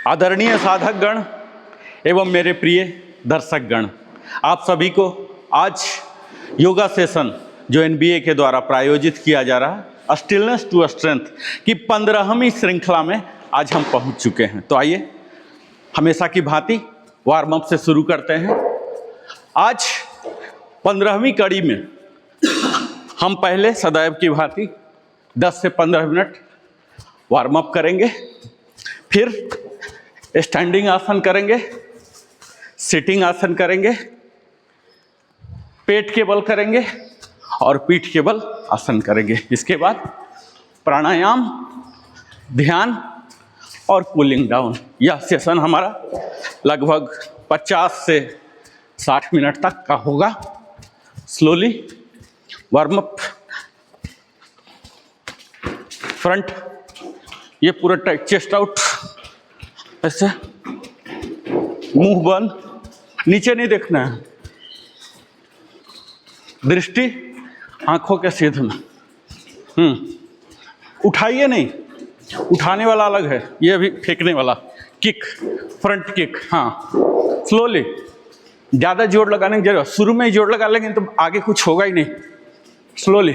आदरणीय साधक गण एवं मेरे प्रिय दर्शक गण, आप सभी को आज योगा सेशन जो एनबीए के द्वारा प्रायोजित किया जा रहा है स्टिलनेस टू स्ट्रेंथ की 15वीं श्रृंखला में आज हम पहुंच चुके हैं। तो आइए हमेशा की भांति वार्म अप से शुरू करते हैं। आज 15वीं कड़ी में हम पहले सदैव की भांति 10 से 15 मिनट वार्म अप करेंगे, फिर स्टैंडिंग आसन करेंगे, सिटिंग आसन करेंगे, पेट के बल करेंगे और पीठ के बल आसन करेंगे। इसके बाद प्राणायाम, ध्यान और कूलिंग डाउन। यह सेशन हमारा लगभग 50 से 60 मिनट तक का होगा। स्लोली वार्म अप, फ्रंट, ये पूरा टाइट, चेस्ट आउट, ऐसे मुंह बंद, नीचे नहीं देखना है, दृष्टि आंखों के सीध में। उठाइए नहीं, उठाने वाला अलग है, ये अभी फेंकने वाला किक, फ्रंट किक। हाँ, स्लोली, ज़्यादा जोर लगाने की जरूरत, शुरू में ही जोर लगा लेंगे तो आगे कुछ होगा ही नहीं। स्लोली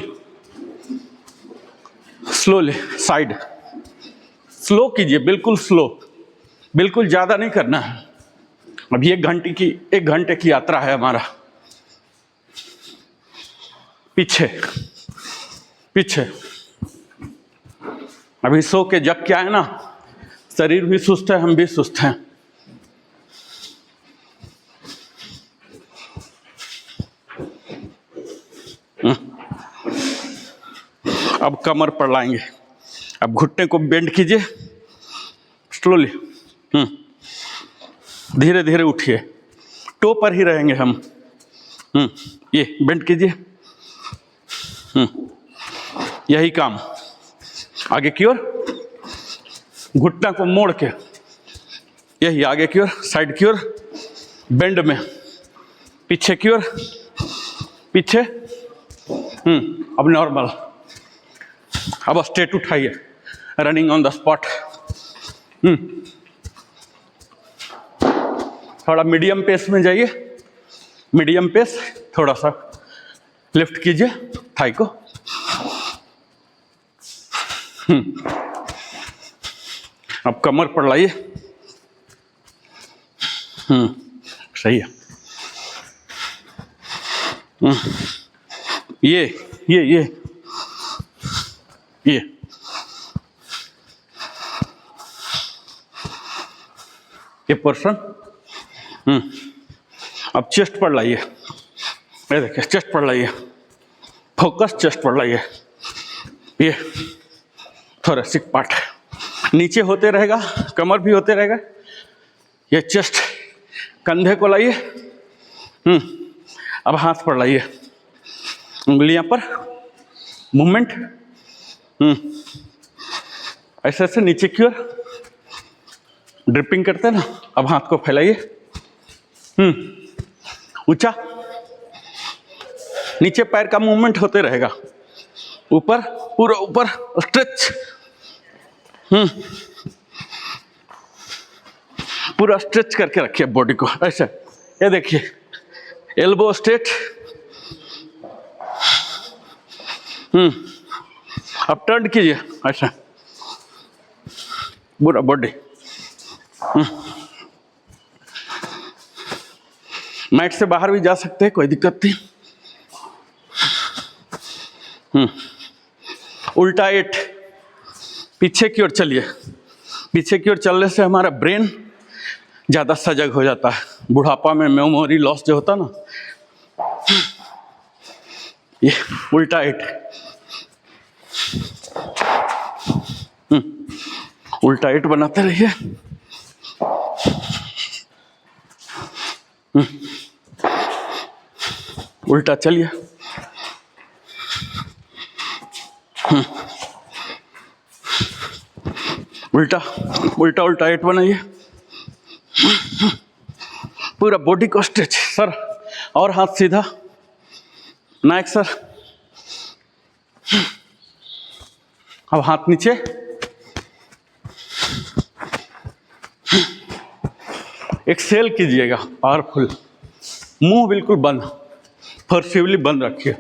स्लोली, साइड, स्लो कीजिए, बिल्कुल स्लो, बिल्कुल ज़्यादा नहीं करना है। अभी 1 घंटे की यात्रा है हमारा। पीछे पीछे, अभी सो के जग क्या है ना, शरीर भी सुस्त है, हम भी सुस्त हैं। अब कमर पर लाएंगे, अब घुटने को बेंड कीजिए, स्लोली, धीरे धीरे उठिए, टो पर ही रहेंगे हम। ये बेंड कीजिए, यही काम। आगे की ओर, घुटना को मोड़ के, यही आगे की ओर, साइड की ओर, बेंड में, पीछे की ओर, पीछे। अब नॉर्मल, अब स्ट्रेट उठाइए, रनिंग ऑन द स्पॉट। थोड़ा मीडियम पेस में जाइए, मीडियम पेस, थोड़ा सा लिफ्ट कीजिए थाई को। अब कमर पर लाइए। सही है। ये पोर्शन। अब चेस्ट पर लाइए, ये देखिए, चेस्ट पर लाइए, फोकस चेस्ट पर लाइए। ये थोरेसिक पार्ट नीचे होते रहेगा, कमर भी होते रहेगा। ये चेस्ट, कंधे को लाइए। अब हाथ पर लाइए, उंगलियां पर मूवमेंट, ऐसे ऐसे नीचे की ओर ड्रिपिंग करते हैं ना। अब हाथ को फैलाइए, ऊंचा, नीचे पैर का मूवमेंट होते रहेगा, ऊपर, पूरा ऊपर स्ट्रेच, पूरा स्ट्रेच करके रखिए बॉडी को, ऐसे। ये देखिए, एल्बो स्ट्रेट। अब टर्न कीजिए, ऐसा, पूरा बॉडी। मैट से बाहर भी जा सकते हैं, कोई दिक्कत नहीं। उल्टा 8, पीछे की ओर चलिए। पीछे की ओर चलने से हमारा ब्रेन ज़्यादा सजग हो जाता है। बुढ़ापा में मेमोरी लॉस जो होता है ना, ये उल्टा 8, उल्टा 8 बनाते रहिए। उल्टा चलिए, उल्टा उल्टा उल्टा 8 बनाइए। पूरा बॉडी को स्ट्रेच, सर और हाथ सीधा, नाइक सर। अब हाथ नीचे, एक्सेल कीजिएगा, पावरफुल। मुंह बिल्कुल बंद, फोर्सिबली बंद रखिए,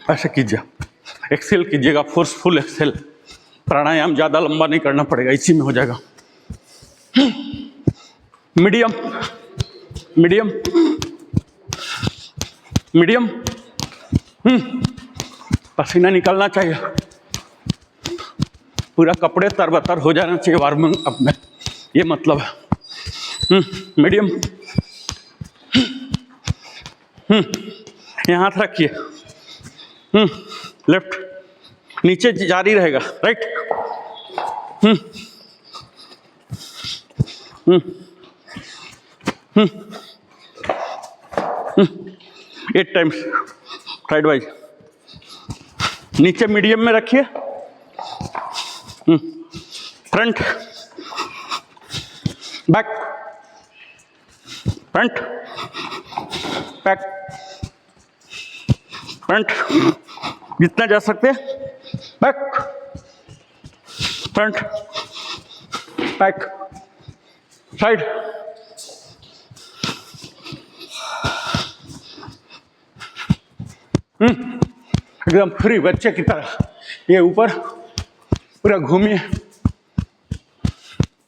ऐसे कीजिए, एक्सेल कीजिएगा, फोर्सफुल एक्सेल। प्राणायाम ज़्यादा लंबा नहीं करना पड़ेगा, इसी में हो जाएगा। Medium medium medium. पसीना निकलना चाहिए, पूरा कपड़े तरबतर हो जाना चाहिए वार्मिंग अप में, ये मतलब है। मीडियम। यहाँ हाथ रखिए, लेफ्ट, नीचे जारी रहेगा, राइट। 8 times side wise. नीचे मीडियम में रखिए, front back, front back, front, जितना जा सकते हैं, बैक, फ्रंट, बैक, साइड। एकदम फ्री बच्चे की तरह, ये ऊपर पूरा घूमिए,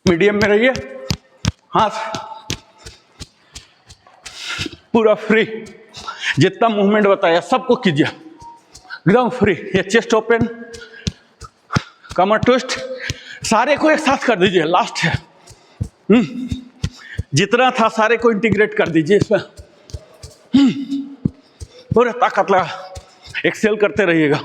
मीडियम में रहिए, हाथ पूरा फ्री, जितना मूवमेंट बताया सबको कीजिए, एकदम फ्री। ये चेस्ट ओपन, कमर ट्विस्ट, सारे को एक साथ कर दीजिए, लास्ट है। जितना था सारे को इंटीग्रेट कर दीजिए इसमें, पूरा ताकत लगा, एक्सेल करते रहिएगा।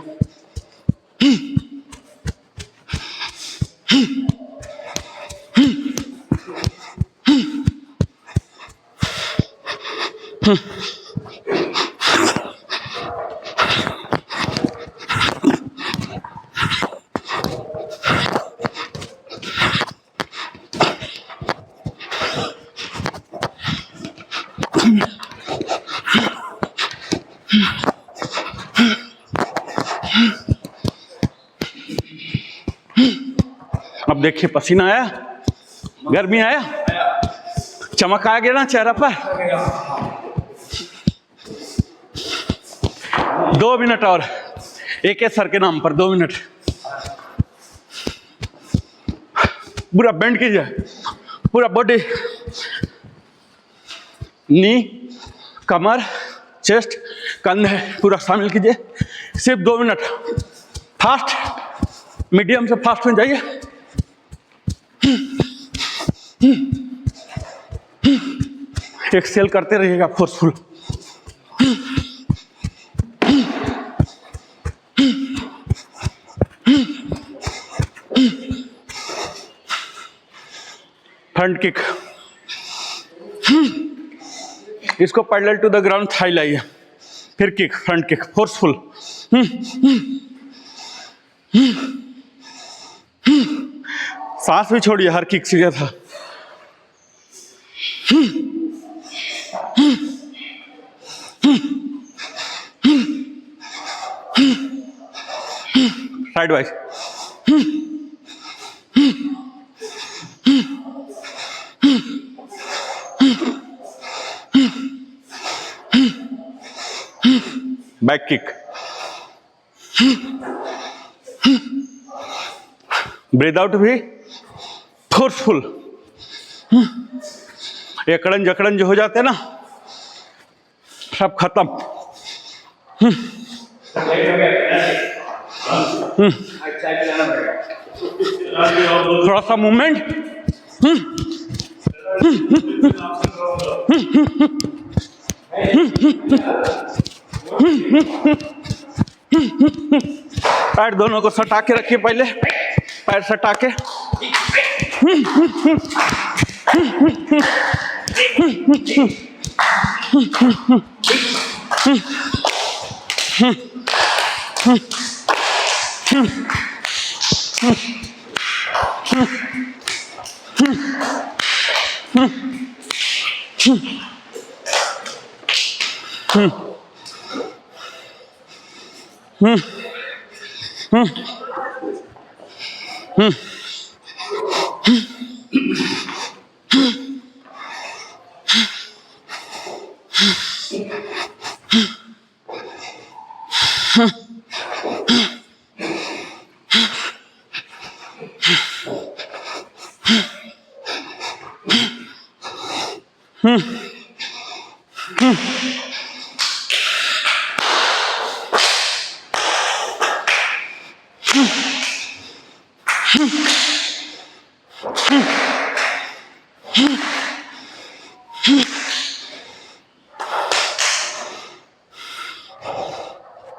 अब देखिए, पसीना आया, गर्मी आया, चमक आ गया ना चेहरा पर। 2 मिनट और, एक सर के नाम पर 2 मिनट। पूरा बेंड कीजिए, पूरा बॉडी, नी, कमर, चेस्ट, कंधे पूरा शामिल कीजिए, सिर्फ 2 मिनट। फास्ट, मीडियम से फास्ट में जाइए। एक्सेल करते रहिएगा, फोर्सफुल। फ्रंट किक, इसको parallel to the ground thigh लाइए, फिर किक, फ्रंट किक, फोर्सफुल। सांस भी छोड़िए, हर किक सीधा था। Side wise, back kick, breathe out भी फोर्सफुल। एकड़न जकड़न जो हो जाते हैं ना, सब खत्म। थोड़ा सा मूवमेंट, पैर दोनों को सटा के रखिए, पहले पैर सटा के।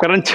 क्रंच,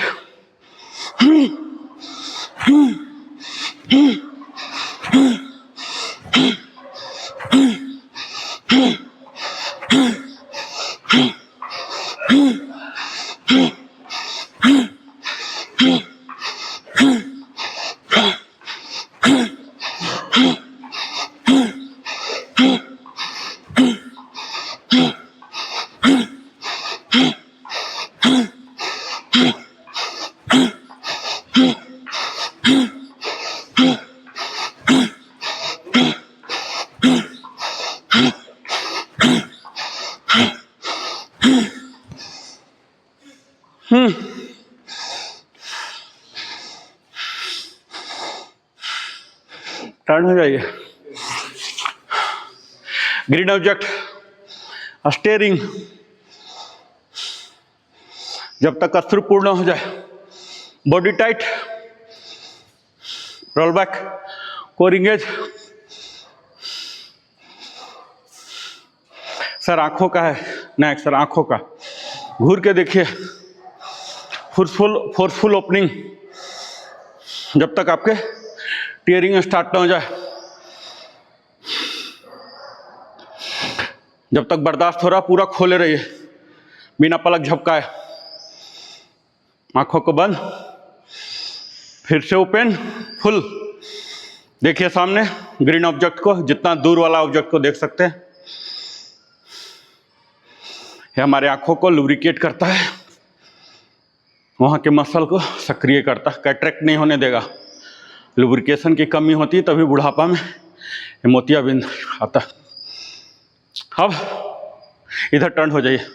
टर्न हो जाइए। ग्रीन ऑब्जेक्ट स्टेयरिंग, जब तक अश्रु पूर्ण हो जाए। Body tight, roll back, core engage. Sir आंखों का है, नेक्स्ट सर आंखों का, घूर के देखिए। फोर्सफुल ओपनिंग, जब तक आपके टीयरिंग स्टार्ट ना हो जाए, जब तक बर्दाश्त हो रहा पूरा खोले रहिए बिना पलक झपकाए। आंखों को बंद, फिर से ओपन, फुल। देखिए सामने ग्रीन ऑब्जेक्ट को, जितना दूर वाला ऑब्जेक्ट को देख सकते हैं। ये हमारे आंखों को लुब्रिकेट करता है, वहाँ के मसल को सक्रिय करता है, कैटरेक्ट नहीं होने देगा। लुब्रिकेशन की कमी होती है तभी बुढ़ापा में मोतियाबिंद आता है। अब इधर टर्न हो जाइए।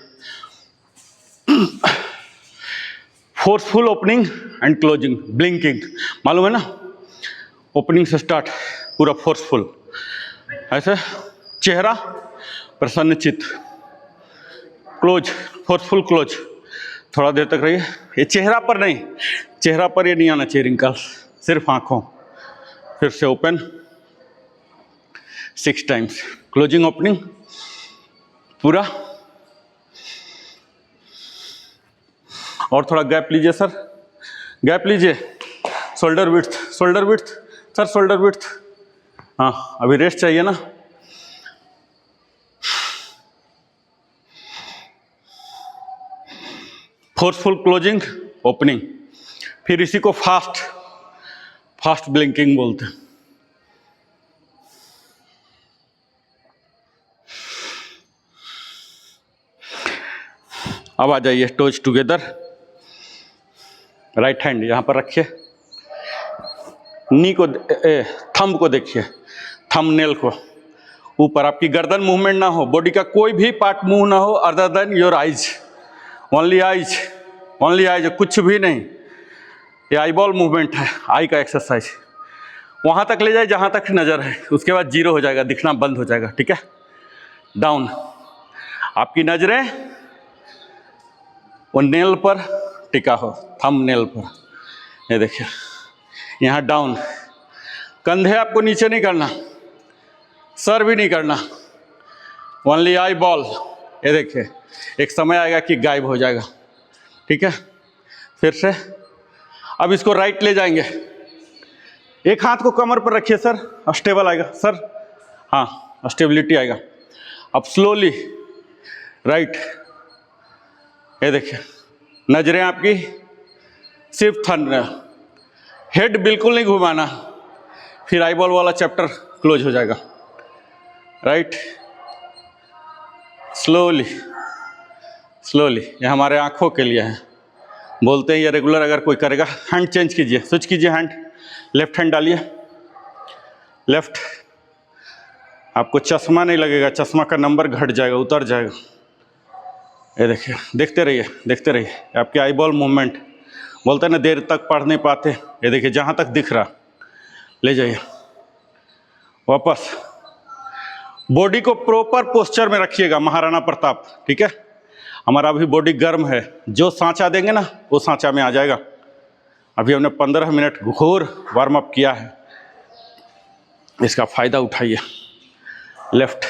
Forceful opening and closing, blinking, मालूम है ना? ओपनिंग से स्टार्ट, पूरा फोर्सफुल, ऐसे चेहरा प्रसन्नचित, क्लोज, फोर्सफुल क्लोज, थोड़ा देर तक रहिए। ये चेहरा पर नहीं, चेहरा पर ये नहीं आना चाहिए रिंकल, सिर्फ आंखों। फिर से ओपन 6 टाइम्स, क्लोजिंग ओपनिंग पूरा। और थोड़ा गैप लीजिए सर, गैप लीजिए। Shoulder width, shoulder width sir, shoulder width. हाँ अभी रेस्ट चाहिए ना। फोर्सफुल क्लोजिंग ओपनिंग, फिर इसी को फास्ट ब्लिंकिंग बोलते हैं। अब आ जाइए टोज टुगेदर। राइट हैंड यहाँ पर रखिए, नी को थंब को देखिए, थंबनेल को ऊपर। आपकी गर्दन मूवमेंट ना हो, बॉडी का कोई भी पार्ट मूव ना हो other than your eyes, only eyes, only eyes, कुछ भी नहीं। ये आई बॉल मूवमेंट है, आई का एक्सरसाइज। वहाँ तक ले जाए जहाँ तक नज़र है, उसके बाद जीरो हो जाएगा, दिखना बंद हो जाएगा। ठीक है, डाउन। आपकी नजरें वो नेल पर टिका हो, थंब नेल पर। ये देखिए यहाँ डाउन, कंधे आपको नीचे नहीं करना, सर भी नहीं करना, ओनली आई बॉल। ये देखिए एक समय आएगा कि गायब हो जाएगा। ठीक है, फिर से अब इसको राइट ले जाएंगे। एक हाथ को कमर पर रखिए सर, स्टेबल आएगा सर। हाँ स्टेबिलिटी आएगा। अब स्लोली राइट। ये देखिए नजरें आपकी सिर्फ थंबनेल, हेड बिल्कुल नहीं घुमाना, फिर आईबॉल वाला चैप्टर क्लोज हो जाएगा। Right, slowly slowly. ये हमारे आंखों के लिए है, बोलते हैं ये रेगुलर अगर कोई करेगा। हैंड चेंज कीजिए, स्विच कीजिए हैंड, लेफ्ट हैंड डालिए, लेफ्ट। आपको चश्मा नहीं लगेगा, चश्मा का नंबर घट जाएगा, उतर जाएगा। ये देखिए, देखते रहिए देखते रहिए। आपकी आईबॉल मूवमेंट, बोलते हैं ना देर तक पढ़ नहीं पाते। ये देखिए जहाँ तक दिख रहा ले जाइए वापस। बॉडी को प्रॉपर पोस्चर में रखिएगा, महाराणा प्रताप। ठीक है, हमारा अभी बॉडी गर्म है, जो सांचा देंगे ना वो सांचा में आ जाएगा। अभी हमने 15 मिनट घोर वार्म अप किया है, इसका फायदा उठाइए। लेफ्ट,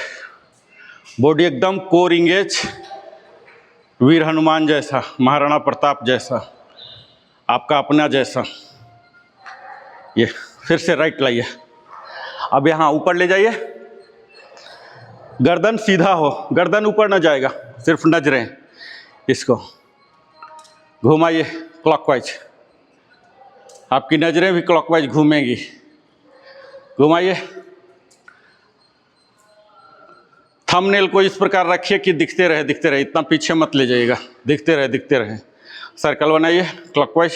बॉडी एकदम कोर इंगेज, वीर हनुमान जैसा, महाराणा प्रताप जैसा। आपका अपना जैसा। ये फिर से राइट लाइए, अब यहाँ ऊपर ले जाइए, गर्दन सीधा हो, गर्दन ऊपर ना जाएगा, सिर्फ नजरें, इसको घुमाइए क्लॉकवाइज, आपकी नजरें भी क्लॉकवाइज घूमेंगी। घुमाइए, थंबनेल को इस प्रकार रखिए कि दिखते रहे, इतना पीछे मत ले जाइएगा, दिखते रहे। सर्कल बनाइए क्लॉकवाइज।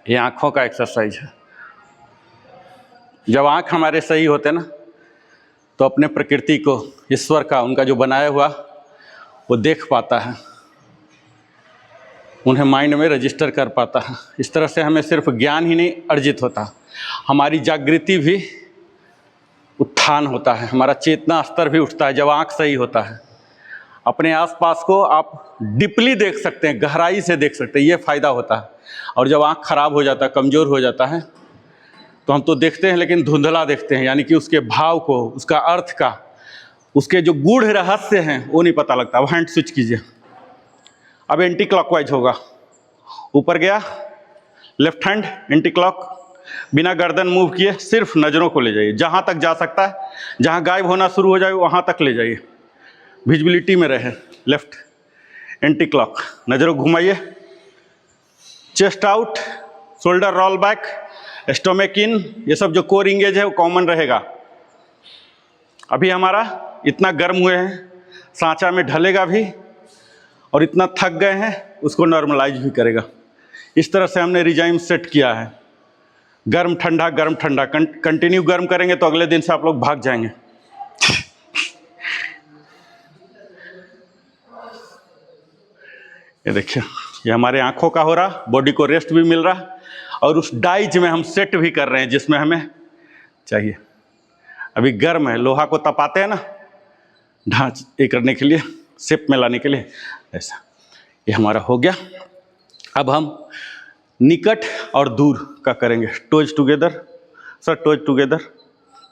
ये आँखों का एक्सरसाइज है। जब आँख हमारे सही होते ना तो अपने प्रकृति को, ईश्वर का, उनका जो बनाया हुआ वो देख पाता है, उन्हें माइंड में रजिस्टर कर पाता है। इस तरह से हमें सिर्फ ज्ञान ही नहीं अर्जित होता, हमारी जागृति भी उत्थान होता है, हमारा चेतना स्तर भी उठता है जब आँख सही होता है। अपने आसपास को आप डीपली देख सकते हैं, गहराई से देख सकते हैं, ये फ़ायदा होता है। और जब आँख खराब हो जाता है, कमज़ोर हो जाता है, तो हम तो देखते हैं लेकिन धुंधला देखते हैं, यानी कि उसके भाव को, उसका अर्थ का, उसके जो गूढ़ रहस्य हैं वो नहीं पता लगता। अब हैंड स्विच कीजिए, अब एंटी क्लॉकवाइज होगा, ऊपर गया लेफ्ट हैंड एंटी क्लॉक, बिना गर्दन मूव किए सिर्फ नज़रों को ले जाइए, जहाँ तक जा सकता है, जहाँ गायब होना शुरू हो जाए वहाँ तक ले जाइए, विजिबिलिटी में रहे। लेफ्ट एंटी क्लॉक, नज़रों घुमाइए, chest out, shoulder roll back, stomach in, ये सब जो कोर इंगेज है वो कॉमन रहेगा। अभी हमारा इतना गर्म हुए हैं, सांचा में ढलेगा भी, और इतना थक गए हैं उसको नॉर्मलाइज भी करेगा। इस तरह से हमने रिजाइम सेट किया है, गर्म ठंडा, गर्म ठंडा, कंटिन्यू गर्म करेंगे तो अगले दिन से आप लोग भाग जाएंगे। ये देखिए, ये हमारे आँखों का हो रहा, बॉडी को रेस्ट भी मिल रहा, और उस डाइज में हम सेट भी कर रहे हैं जिसमें हमें चाहिए। अभी गर्म है, लोहा को तपाते हैं ना ढांच ये करने के लिए, शेप में लाने के लिए, ऐसा। ये हमारा हो गया। अब हम निकट और दूर का करेंगे, toes together, sir toes together,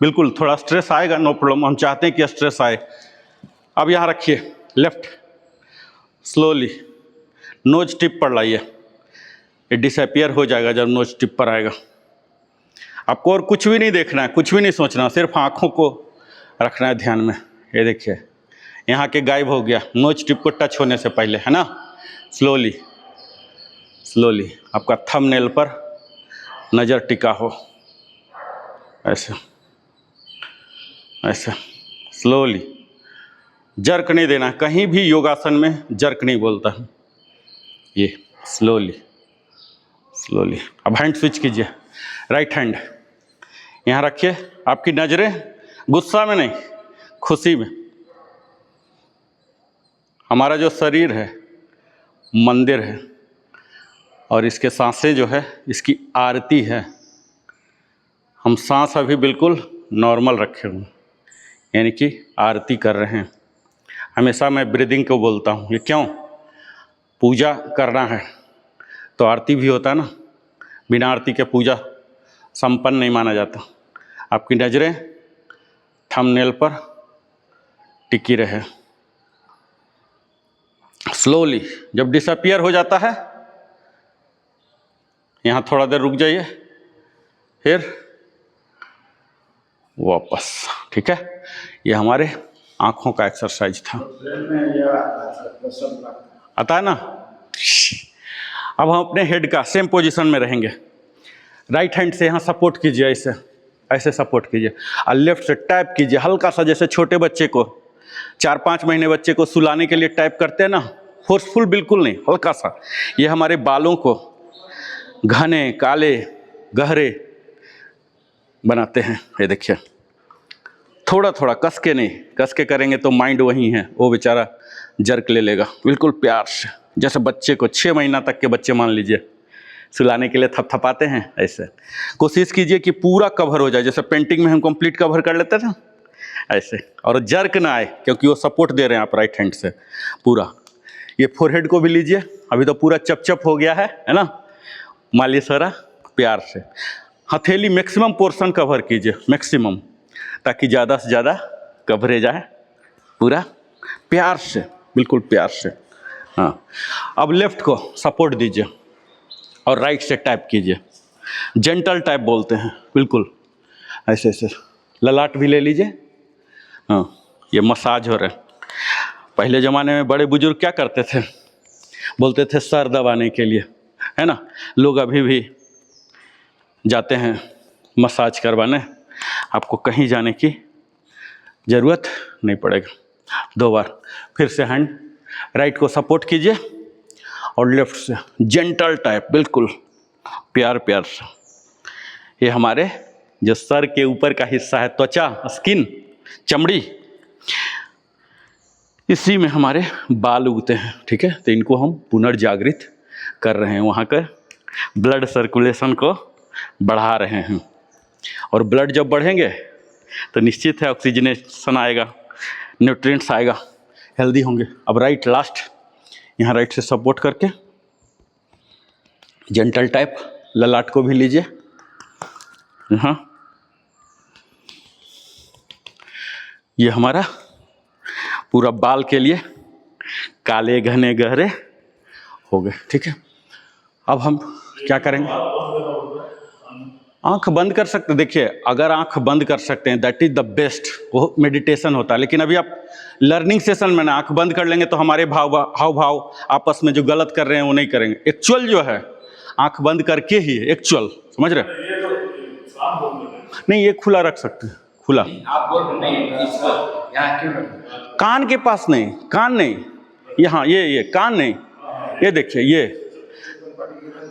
बिल्कुल। थोड़ा स्ट्रेस आएगा, नो प्रॉब्लम, हम चाहते हैं कि स्ट्रेस आए। अब यहाँ रखिए, लेफ्ट स्लोली नोज टिप पर लाइए, ये डिसअपियर हो जाएगा जब नोज टिप पर आएगा। आपको और कुछ भी नहीं देखना है, कुछ भी नहीं सोचना, सिर्फ आँखों को रखना है ध्यान में। ये देखिए, यहाँ के गायब हो गया, नोज टिप को टच होने से पहले, है ना। स्लोली स्लोली आपका थंबनेल पर नज़र टिका हो, ऐसे ऐसे स्लोली। जर्क नहीं देना, कहीं भी योगासन में जर्क नहीं बोलता है। ये स्लोली स्लोली। अब हैंड स्विच कीजिए, राइट हैंड यहाँ रखिए, आपकी नज़रें गुस्सा में नहीं, खुशी में। हमारा जो शरीर है मंदिर है, और इसके सांसें जो है इसकी आरती है। हम सांस अभी बिल्कुल नॉर्मल रखे हुए, यानी कि आरती कर रहे हैं। हमेशा मैं ब्रीदिंग को बोलता हूँ, ये क्यों? पूजा करना है तो आरती भी होता है ना, बिना आरती के पूजा संपन्न नहीं माना जाता। आपकी नज़रें थंबनेल पर टिकी रहे। स्लोली जब डिसअपियर हो जाता है, यहाँ थोड़ा देर रुक जाइए, फिर वापस, ठीक है। ये हमारे आँखों का एक्सरसाइज था। आता है ना। अब हम अपने हेड का सेम पोजीशन में रहेंगे, राइट हैंड से यहाँ सपोर्ट कीजिए, ऐसे ऐसे सपोर्ट कीजिए, और लेफ्ट से टैप कीजिए हल्का सा, जैसे छोटे बच्चे को 4-5 महीने बच्चे को सुलाने के लिए टैप करते हैं ना, फोर्सफुल बिल्कुल नहीं, हल्का सा। ये हमारे बालों को घने, काले, गहरे बनाते हैं। ये देखिए, थोड़ा थोड़ा कस के नहीं, कस के करेंगे तो माइंड वहीं है, वो बेचारा जर्क ले लेगा। बिल्कुल प्यार से, जैसे बच्चे को 6 महीना तक के बच्चे मान लीजिए सुलाने के लिए थपथपाते हैं, ऐसे कोशिश कीजिए कि पूरा कवर हो जाए, जैसे पेंटिंग में हम कंप्लीट कवर कर लेते थे ऐसे, और जर्क ना आए, क्योंकि वो सपोर्ट दे रहे हैं आप राइट हैंड से पूरा। ये फोरहेड को भी लीजिए, अभी तो पूरा चपचप हो गया है ना, मालिश हो रहा, प्यार से। हथेली मैक्सिमम पोर्शन कवर कीजिए, मैक्सिमम, ताकि ज़्यादा से ज़्यादा कवरेज आए, पूरा प्यार से, बिल्कुल प्यार से। हाँ, अब लेफ्ट को सपोर्ट दीजिए और राइट से टैप कीजिए। जेंटल टैप बोलते हैं, बिल्कुल ऐसे ऐसे। ललाट भी ले लीजिए। हाँ, ये मसाज हो रहा है। पहले ज़माने में बड़े बुजुर्ग क्या करते थे, बोलते थे सर दबाने के लिए, है ना। लोग अभी भी जाते हैं मसाज करवाने, आपको कहीं जाने की ज़रूरत नहीं पड़ेगा। 2 बार फिर से हैंड राइट को सपोर्ट कीजिए और लेफ्ट से जेंटल टाइप, बिल्कुल प्यार प्यार से। ये हमारे जो सर के ऊपर का हिस्सा है, त्वचा, स्किन, चमड़ी, इसी में हमारे बाल उगते हैं, ठीक है। तो इनको हम पुनर्जागृत कर रहे हैं, वहाँ का ब्लड सर्कुलेशन को बढ़ा रहे हैं। और ब्लड जब बढ़ेंगे तो निश्चित है ऑक्सीजनेशन आएगा, न्यूट्रिएंट्स आएगा, हेल्दी होंगे। अब राइट लास्ट, यहाँ राइट से सपोर्ट करके जेंटल टाइप, ललाट को भी लीजिए। हाँ, ये हमारा पूरा बाल के लिए काले घने गहरे हो गए, ठीक है। अब हम क्या करेंगे, आंख बंद कर सकते। देखिए, अगर आंख बंद कर सकते हैं दैट इज द बेस्ट, वो मेडिटेशन होता है। लेकिन अभी आप लर्निंग सेशन में ना आंख बंद कर लेंगे तो हमारे हाव भाव आपस में जो गलत कर रहे हैं वो नहीं करेंगे। एक्चुअल जो है आंख बंद करके ही एक्चुअल, समझ रहे नहीं, ये खुला रख सकते हैं, खुला। आप बोल रहे हैं यहाँ क्यों कान के पास नहीं, कान नहीं, यहाँ ये कान नहीं, ये देखिए ये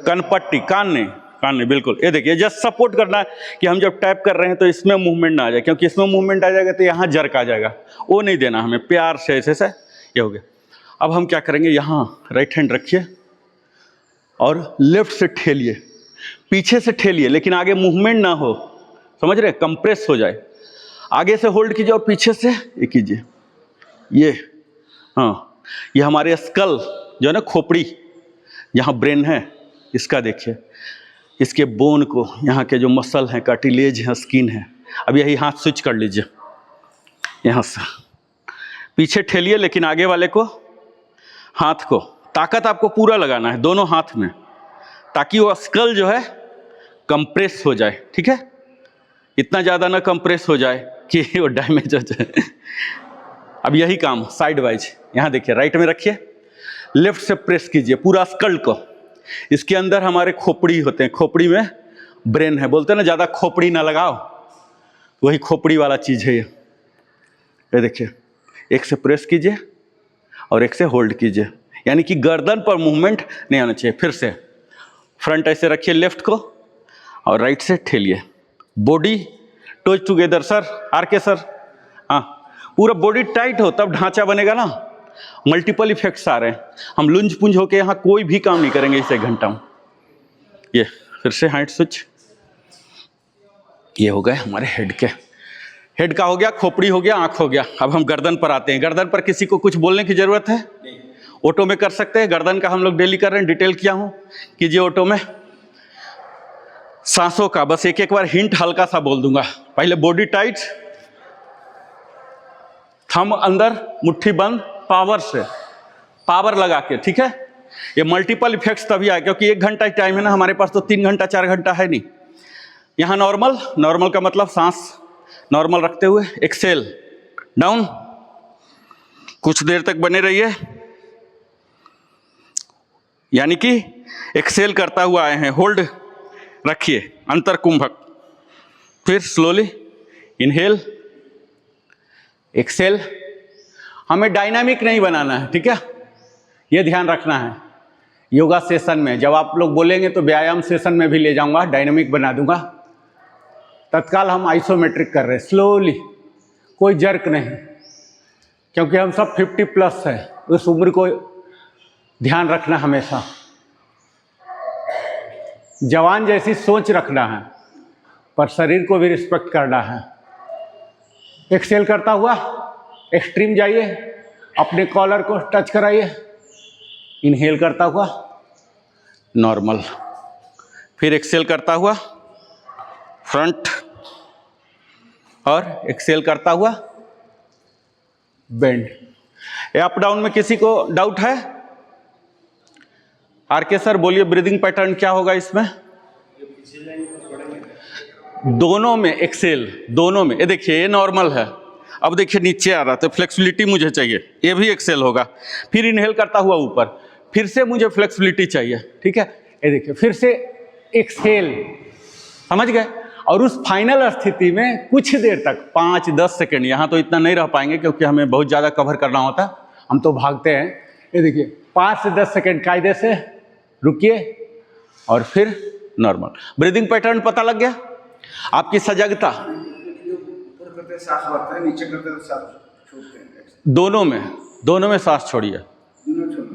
कनपट्टी, कान नहीं, कान नहीं, बिल्कुल। ये देखिए, जस्ट सपोर्ट करना है कि हम जब टैप कर रहे हैं तो इसमें मूवमेंट ना आ जाए, क्योंकि इसमें मूवमेंट आ जाएगा तो यहाँ जर्क आ जाएगा, वो नहीं देना हमें। प्यार से ऐसे से ये हो गया। अब हम क्या करेंगे, यहाँ राइट हैंड रखिए और लेफ्ट से ठेलिए, पीछे से ठेलिए, लेकिन आगे मूवमेंट ना हो, समझ रहे, कंप्रेस हो जाए। आगे से होल्ड कीजिए और पीछे से ये कीजिए, ये। हाँ, ये हमारे स्कल जो है ना, खोपड़ी, यहाँ ब्रेन है, इसका देखिए, इसके बोन को, यहाँ के जो मसल हैं, कार्टिलेज है, स्किन है। अब यही हाथ स्विच कर लीजिए, यहाँ से पीछे ठेलिए, लेकिन आगे वाले को, हाथ को ताकत आपको पूरा लगाना है दोनों हाथ में, ताकि वो स्कल जो है कंप्रेस हो जाए, ठीक है। इतना ज़्यादा ना कंप्रेस हो जाए कि वो डैमेज हो जाए। अब यही काम साइड वाइज, यहाँ देखिए, राइट में रखिए, लेफ्ट से प्रेस कीजिए पूरा स्कल को। इसके अंदर हमारे खोपड़ी होते हैं, खोपड़ी में ब्रेन है, बोलते हैं ना ज़्यादा खोपड़ी ना लगाओ, वही खोपड़ी वाला चीज़ है ये देखिए। एक से प्रेस कीजिए और एक से होल्ड कीजिए, यानी कि गर्दन पर मूवमेंट नहीं आना चाहिए। फिर से फ्रंट ऐसे रखिए लेफ्ट को और राइट से ठेलिए, body touch together. Sir R K sir, हाँ, पूरा बॉडी टाइट हो तब ढांचा बनेगा ना। मल्टीपल इफेक्ट्स आ रहे हैं, हम लुंज पुंज होके यहाँ कोई भी काम नहीं करेंगे इस 1 घंटा में। ये फिर से हाइट स्विच, ये हो गए हमारे हेड के। हेड का हो गया, खोपड़ी हो गया, आंख हो गया। अब हम गर्दन पर आते हैं। गर्दन पर किसी को कुछ बोलने की जरूरत है? ऑटो में कर सकते हैं। गर्दन का हम लोग डेली कर रहे हैं, डिटेल किया हूं, कीजिए ऑटो में। सांसों का बस एक बार हिंट हल्का सा बोल दूंगा। पहले बॉडी टाइट, थंब अंदर, मुट्ठी बंद, पावर से, पावर लगा के, ठीक है। ये मल्टीपल इफेक्ट्स तभी आए क्योंकि 1 घंटा टाइम है ना हमारे पास, तो 3 घंटा 4 घंटा है नहीं। यहाँ नॉर्मल, नॉर्मल का मतलब सांस नॉर्मल रखते हुए एक्सेल डाउन, कुछ देर तक बने रहिए, यानी कि एक्सेल करता हुआ आए हैं। होल्ड रखिए, अंतर कुंभक, फिर स्लोली इनहेल, एक्सेल। हमें डायनामिक नहीं बनाना है, ठीक है, ये ध्यान रखना है। योगा सेशन में जब आप लोग बोलेंगे तो व्यायाम सेशन में भी ले जाऊंगा, डायनामिक बना दूंगा। तत्काल हम आइसोमेट्रिक कर रहे हैं, स्लोली, कोई जर्क नहीं, क्योंकि हम सब 50+ है। उस उम्र को ध्यान रखना हमेशा, जवान जैसी सोच रखना है, पर शरीर को भी रिस्पेक्ट करना है। एक्सेल करता हुआ एक्सट्रीम जाइए, अपने कॉलर को टच कराइए, इनहेल करता हुआ नॉर्मल, फिर एक्सेल करता हुआ फ्रंट और एक्सेल करता हुआ बेंड। अप डाउन में किसी को डाउट है? आर के सर बोलिए ब्रीदिंग पैटर्न क्या होगा इसमें? दोनों में एक्सेल, दोनों में। ये देखिए ये नॉर्मल है, अब देखिए नीचे आ रहा, तो फ्लेक्सिबिलिटी मुझे चाहिए, ये भी एक्सेल होगा। फिर इनहेल करता हुआ ऊपर, फिर से मुझे फ्लेक्सिबिलिटी चाहिए, ठीक है। ये देखिए फिर से एक्सेल, समझ गए। और उस फाइनल स्थिति में कुछ देर तक 5-10 सेकेंड, यहाँ तो इतना नहीं रह पाएंगे क्योंकि हमें बहुत ज़्यादा कवर करना होता, हम तो भागते हैं। ये देखिए 5 से 10 सेकेंड कायदे से रुकिए और फिर नॉर्मल। ब्रीदिंग पैटर्न पता लग गया। आपकी सजगता ऊपर करते सांस भरते हैं, नीचे करते सांस छोड़ते हैं। दोनों में सांस छोड़िए,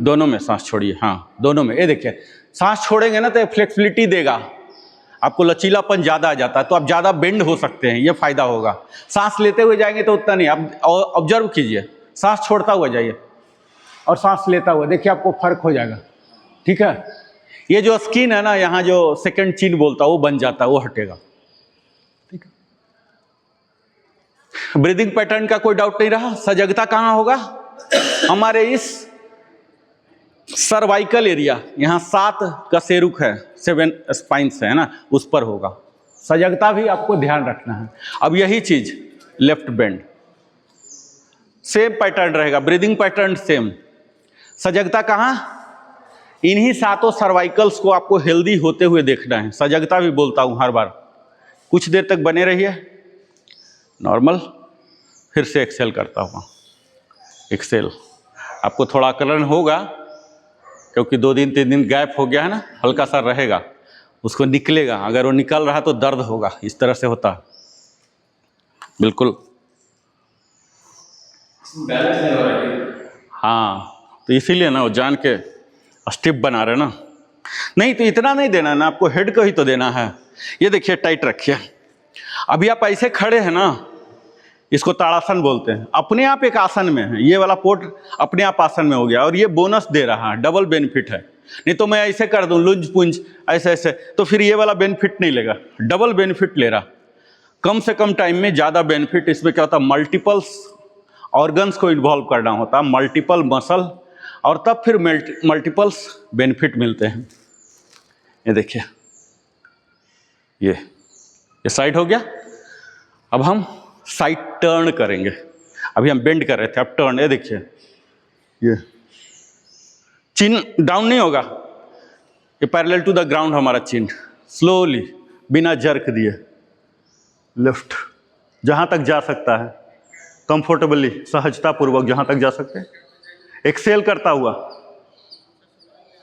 दोनों में सांस छोड़िए, हाँ दोनों में। ये देखिए सांस छोड़ेंगे ना तो फ्लेक्सिबिलिटी देगा, आपको लचीलापन ज़्यादा आ जाता है, तो आप ज़्यादा बेंड हो सकते हैं, ये फायदा होगा। सांस लेते हुए जाएंगे तो उतना नहीं, आप ऑब्जर्व कीजिए, सांस छोड़ता हुआ जाइए और सांस लेता हुआ, देखिए आपको फर्क हो जाएगा, ठीक है। ये जो स्किन है ना, यहाँ जो सेकंड चिन बोलता है वो बन जाता है, वो हटेगा, ठीक है। ब्रीदिंग पैटर्न का कोई डाउट नहीं रहा। सजगता कहाँ होगा? हमारे इस सर्वाइकल एरिया, यहाँ 7 कशेरुक है, 7 स्पाइन्स है ना, उस पर होगा। सजगता भी आपको ध्यान रखना है। अब यही चीज लेफ्ट बेंड, सेम पैटर्न रहेगा, ब्रीदिंग पैटर्न सेम। सजगता कहाँ? इन्हीं 7 सर्वाइकल्स को आपको हेल्दी होते हुए देखना है। सजगता भी बोलता हूँ हर बार। कुछ देर तक बने रहिए नॉर्मल, फिर से एक्सेल करता हूँ, एक्सेल। आपको थोड़ा आकलन होगा क्योंकि 2 दिन 3 दिन गैप हो गया है ना, हल्का सा रहेगा, उसको निकलेगा। अगर वो निकल रहा तो दर्द होगा, इस तरह से होता है, बिल्कुल। बैलेंस नहीं हो रहा है। हाँ तो इसीलिए ना वो जान के स्टिप बना रहे ना। नहीं तो इतना नहीं देना ना, आपको हेड को ही तो देना है। ये देखिए टाइट रखिए। अभी आप ऐसे खड़े हैं ना, इसको ताड़ासन बोलते हैं, अपने आप एक आसन में है। ये वाला पोर्ट अपने आप आसन में हो गया और ये बोनस दे रहा है, डबल बेनिफिट है। नहीं तो मैं ऐसे कर दूं लुंज पुंज ऐसे ऐसे, तो फिर ये वाला बेनिफिट नहीं लेगा, डबल बेनिफिट ले रहा। कम से कम टाइम में ज़्यादा बेनिफिट। इसमें क्या होता है, मल्टीपल्स ऑर्गन्स को इन्वॉल्व करना होता, मल्टीपल मसल, और तब फिर मल्टीपल्स बेनिफिट मिलते हैं। ये देखिए ये साइड हो गया। अब हम साइड टर्न करेंगे। अभी हम बेंड कर रहे थे, अब टर्न। ये देखिए ये चिन डाउन नहीं होगा, ये पैरेलल टू द ग्राउंड हमारा चिन, स्लोली बिना जर्क दिए लेफ्ट, जहां तक जा सकता है कंफर्टेबली, सहजता पूर्वक जहां तक जा सकते हैं। एक्सेल करता हुआ,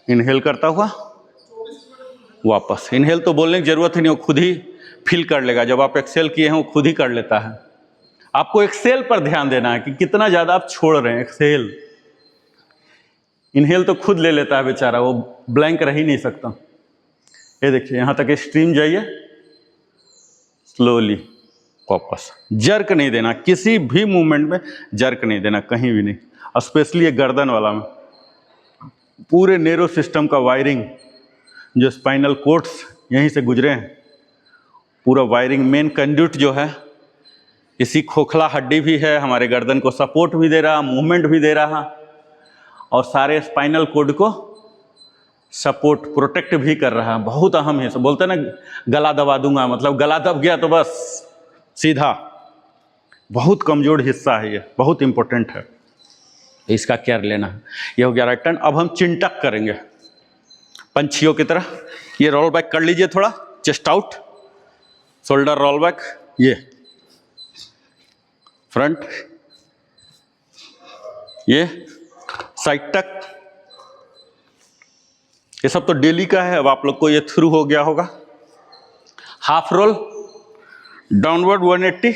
इनहेल करता हुआ वापस। इनहेल तो बोलने की जरूरत ही नहीं, वो खुद ही फील कर लेगा। जब आप एक्सेल किए हैं वो खुद ही कर लेता है। आपको एक्सेल पर ध्यान देना है कि कितना ज्यादा आप छोड़ रहे हैं। एक्सेल, इनहेल तो खुद ले लेता है बेचारा, वो ब्लैंक रह ही नहीं सकता। ये देखिए यहां तक स्ट्रीम जाइए, स्लोली वापस। जर्क नहीं देना, किसी भी मूवमेंट में जर्क नहीं देना, कहीं भी नहीं, स्पेशली ये गर्दन वाला में। पूरे नेरो सिस्टम का वायरिंग, जो स्पाइनल कोड्स यहीं से गुजरे हैं, पूरा वायरिंग, मेन कंड्यूट जो है, इसी खोखला हड्डी भी है, हमारे गर्दन को सपोर्ट भी दे रहा, मूवमेंट भी दे रहा, और सारे स्पाइनल कोड को सपोर्ट प्रोटेक्ट भी कर रहा है। बहुत अहम है। बोलते हैं ना गला दबा दूंगा, मतलब गला दब गया तो बस सीधा। बहुत कमजोर हिस्सा है ये, बहुत इंपॉर्टेंट है, इसका केयर लेना है। ये हो गया राइट टर्न। अब हम चिंटक करेंगे पंछियों की तरह। ये रोल बैक कर लीजिए थोड़ा, chest out, shoulder roll back, ये फ्रंट, ये साइड तक। ये सब तो डेली का है, अब आप लोग को ये थ्रू हो गया होगा। Half roll, downward 180,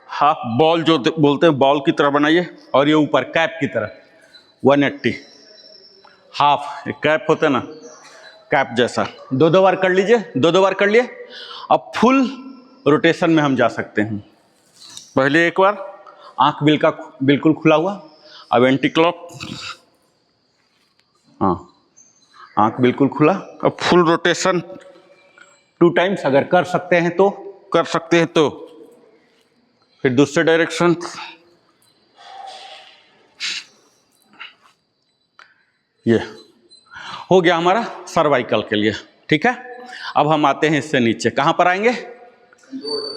half ball जो बोलते हैं, बॉल की तरह बनाइए, और ये ऊपर कैप की तरह 180। हाफ एक कैप होता है ना, कैप जैसा। 2 बार कर लीजिए, 2 बार कर लिए। अब फुल रोटेशन में हम जा सकते हैं। पहले एक बार आंख बिल्कुल खुला हुआ, अब एंटी क्लॉक, हाँ आंख बिल्कुल खुला। अब फुल रोटेशन 2 टाइम्स, अगर कर सकते हैं तो कर सकते हैं तो। फिर दूसरे डायरेक्शन, ये हो गया हमारा सर्वाइकल के लिए, ठीक है। अब हम आते हैं इससे नीचे, कहाँ पर आएंगे?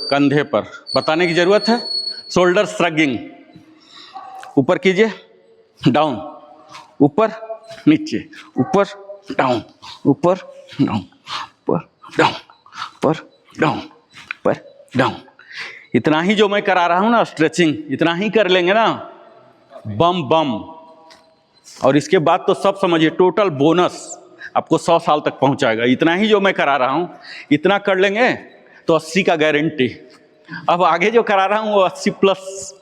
कंधे पर। बताने की जरूरत है। शोल्डर श्रगिंग, ऊपर कीजिए, डाउन, ऊपर नीचे, ऊपर डाउन, ऊपर डाउन, ऊपर डाउन, ऊपर डाउन, ऊपर डाउन। इतना ही जो मैं करा रहा हूं ना स्ट्रेचिंग, इतना ही कर लेंगे ना, बम बम। और इसके बाद तो सब समझिए टोटल बोनस आपको 100 साल तक पहुंचाएगा। इतना ही जो मैं करा रहा हूं, इतना कर लेंगे तो 80 का गारंटी। अब आगे जो करा रहा हूं वो 80 प्लस